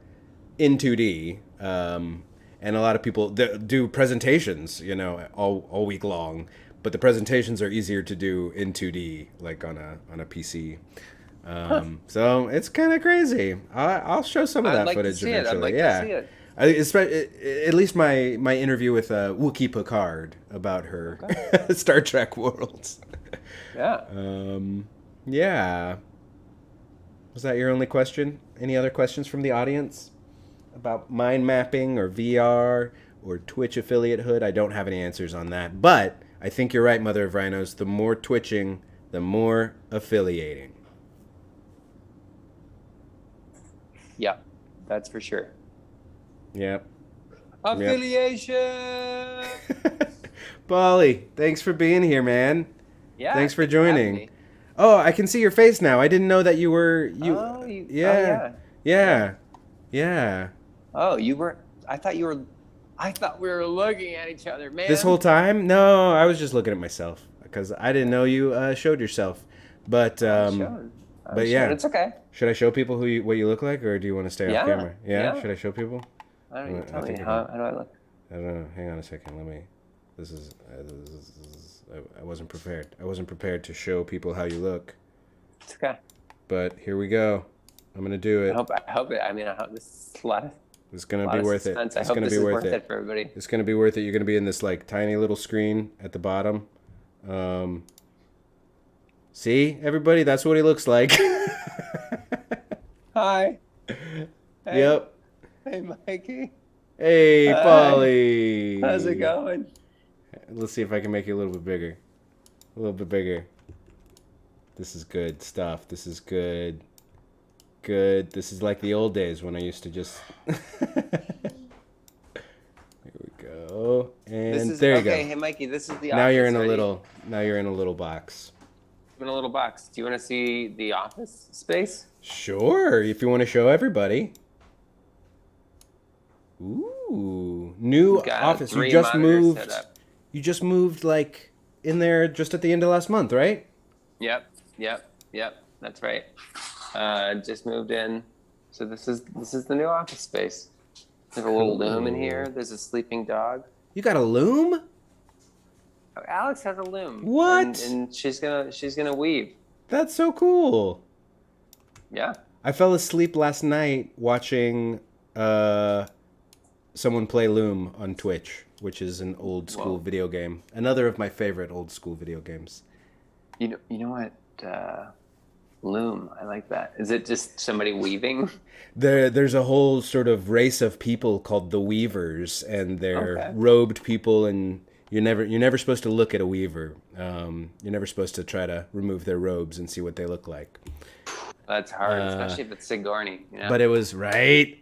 in 2D, and a lot of people do presentations, you know, all week long. But the presentations are easier to do in 2D, like on a PC. So it's kind of crazy. I'll show some of I'd that like to footage see it. I'd eventually. like to see it. At least my interview with Wookie Picard about her Star Trek worlds. Yeah. Yeah. Was that your only question? Any other questions from the audience about mind mapping or VR or Twitch affiliatehood? I don't have any answers on that, but I think you're right, Mother of Rhinos. The more twitching, the more affiliating. Yeah, that's for sure. Yep. Affiliation. Polly, thanks for being here, man. Yeah. Thanks for having me. joining. Oh, I can see your face now. I didn't know that you were Yeah. Oh, you were. I thought we were looking at each other, man. This whole time? No, I was just looking at myself because I didn't know you showed yourself. But yeah, it's okay. Should I show people what you look like, or do you want to stay off camera? Yeah. Should I show people? I don't know. Tell me how do I look? I don't know. Hang on a second. Let me. This is. I wasn't prepared. I wasn't prepared to show people how you look. It's okay. But here we go. I'm gonna do it. I hope it. I hope this is a lot of. It's gonna be worth it. It's gonna be worth it for everybody. It's gonna be worth it. You're gonna be in this like tiny little screen at the bottom. See, everybody, that's what he looks like. Hi. Hey. Yep. Hey, Mikey. Hey, Hi. Polly. How's it going? Let's see if I can make you a little bit bigger. A little bit bigger. This is good stuff. This is good. Good. This is like the old days when I used to just... Here we go. And there you go. Okay, hey Mikey, this is the Now office. you're in a Ready? little box. I'm in a little box. Do you want to see the office space? Sure, if you want to show everybody. Ooh, new Got office. 3 You just monitors moved. set up. You just moved like in there just at the end of last month, right? Yep. That's right. Just moved in. So this is the new office space. There's a little loom in here. There's a sleeping dog. You got a loom? Alex has a loom. What? And she's gonna weave. That's so cool. Yeah. I fell asleep last night watching someone play Loom on Twitch, which is an old school video game. Another of my favorite old school video games. You know what? Loom. I like that. Is it just somebody weaving? There's a whole sort of race of people called the Weavers, and they're robed people, and you're never supposed to look at a weaver. You're never supposed to try to remove their robes and see what they look like. That's hard, especially if it's Sigourney. You know? But it was right.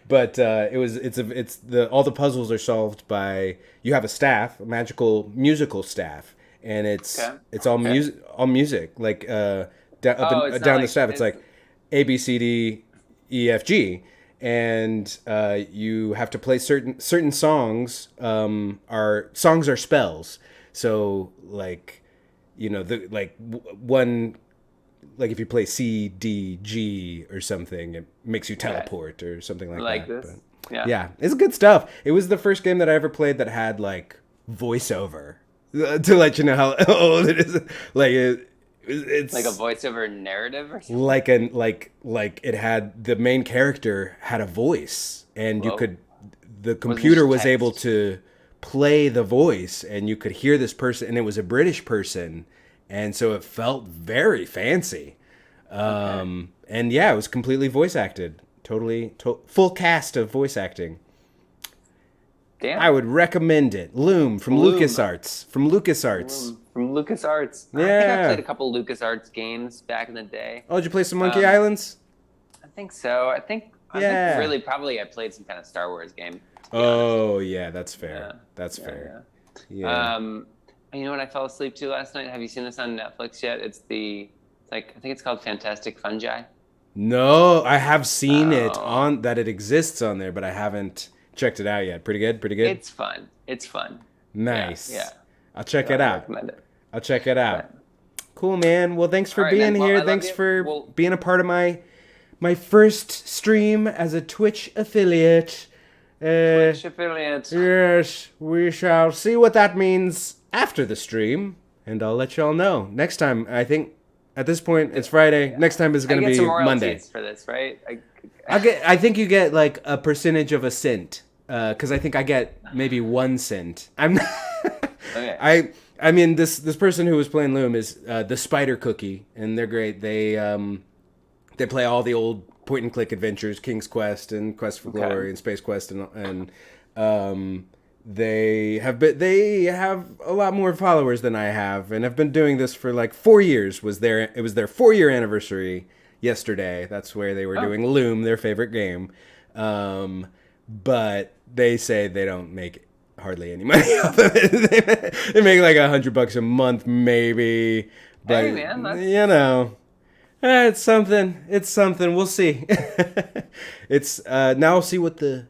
But all the puzzles are solved by you have a staff, a magical musical staff, and it's all music like down the staff. It's like A B C D E F G, and you have to play certain songs. Songs are spells. So like, you know, one. Like if you play C, D, G or something, it makes you teleport or something like that. This. But, yeah, it's good stuff. It was the first game that I ever played that had like voiceover to let you know how old it is. Like it's like a voiceover narrative or something. Like it had the main character had a voice, and the computer was able to play the voice, and you could hear this person, and it was a British person. And so it felt very fancy. And yeah, it was completely voice acted. Totally, full cast of voice acting. Damn. I would recommend it. Loom from LucasArts. From LucasArts. Yeah. I think I played a couple LucasArts games back in the day. Oh, did you play some Monkey Islands? I think so. I think really probably I played some kind of Star Wars game. Oh, yeah, that's fair. That's fair. Yeah. You know what I fell asleep to last night? Have you seen this on Netflix yet? I think it's called Fantastic Fungi. No, I have seen it that it exists on there, but I haven't checked it out yet. Pretty good? It's fun. Nice. Yeah. I'll check it out. Recommend it. I'll check it out. Cool, man. Well, thanks for being here. Thanks for being a part of my my first stream as a Twitch affiliate. Twitch affiliate. Yes, we shall see what that means after the stream, and I'll let y'all know. Next time, I think, at this point, it's Friday. Next time is going to be some royalties Monday. For this, right? I think you get like a percentage of a cent, because I think I get maybe 1 cent. I'm not... Okay. I mean, this person who was playing Loom is the Spider Cookie, and they're great. They play all the old point and click adventures, King's Quest and Quest for Glory and Space Quest, and they have a lot more followers than I have, and have been doing this for like 4 years. It was their 4-year anniversary yesterday. That's where they were doing Loom, their favorite game. But they say they don't make hardly any money off of it. They make like $100 a month, maybe. But hey, man, you know, it's something. It's something. We'll see. It's now I'll see what the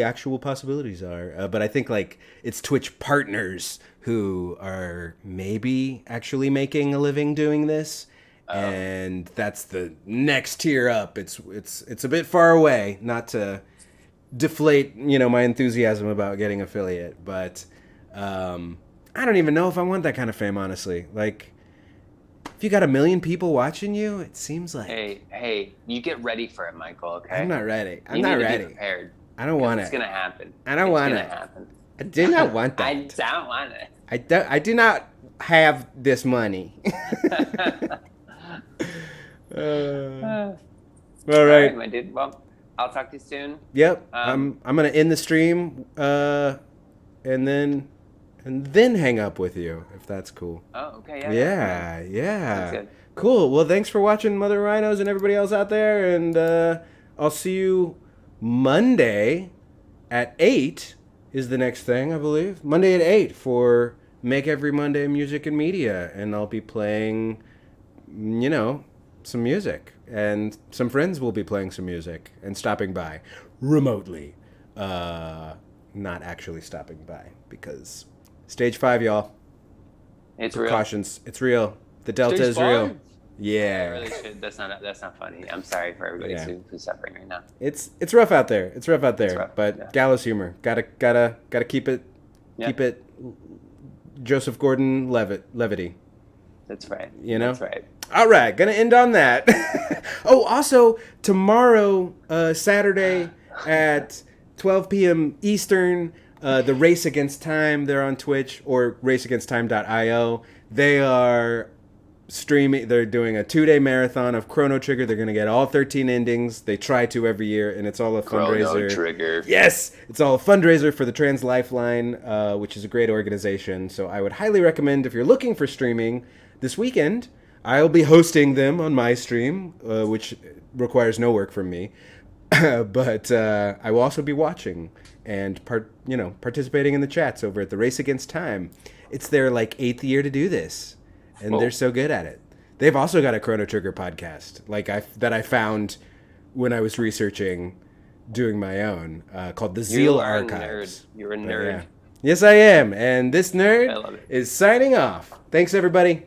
actual possibilities are. But I think like it's Twitch partners who are maybe actually making a living doing this. And that's the next tier up. It's a bit far away, not to deflate, my enthusiasm about getting affiliate, but I don't even know if I want that kind of fame, honestly. Like, if you got 1 million people watching you, it seems like... Hey, you get ready for it, Michael, okay? I'm not ready. You need to be prepared. I don't want it. It's going to happen. I don't want it. It's going to happen. I do not want that. I don't want it. I do not have this money. All right, my dude. Well, I'll talk to you soon. Yep. I'm gonna end the stream, and then hang up with you if that's cool. Oh, okay. Yeah. That's good. Cool. Well, thanks for watching, Mother Rhinos and everybody else out there, and I'll see you Monday at 8 is the next thing, I believe. Monday at 8 for Make Every Monday Music and Media, and I'll be playing, some music, and some friends will be playing some music and stopping by remotely, not actually stopping by, because stage 5, y'all. It's precautions. It's real. The Delta Stage is real. 5? Yeah. I really should. That's not funny. I'm sorry for everybody who's suffering right now. It's rough out there. It's rough. But yeah. gallows humor. Gotta keep it. Yeah. Keep it. Joseph Gordon-Levitt. That's right. That's right. All right, gonna end on that. Oh, also, tomorrow, Saturday at 12 p.m. Eastern, the Race Against Time, they're on Twitch, or raceagainsttime.io. They are streaming, they're doing a 2-day marathon of Chrono Trigger. They're gonna get all 13 endings. They try to every year, and it's all a fundraiser. Chrono Trigger. Yes! It's all a fundraiser for the Trans Lifeline, which is a great organization. So I would highly recommend, if you're looking for streaming this weekend, I'll be hosting them on my stream, which requires no work from me. But I will also be watching and participating in the chats over at the Race Against Time. It's their 8th year to do this, and they're so good at it. They've also got a Chrono Trigger podcast that I found when I was researching, doing my own, called the Zeal Archives. You're a nerd. Yes, I am, and this nerd is signing off. Thanks, everybody.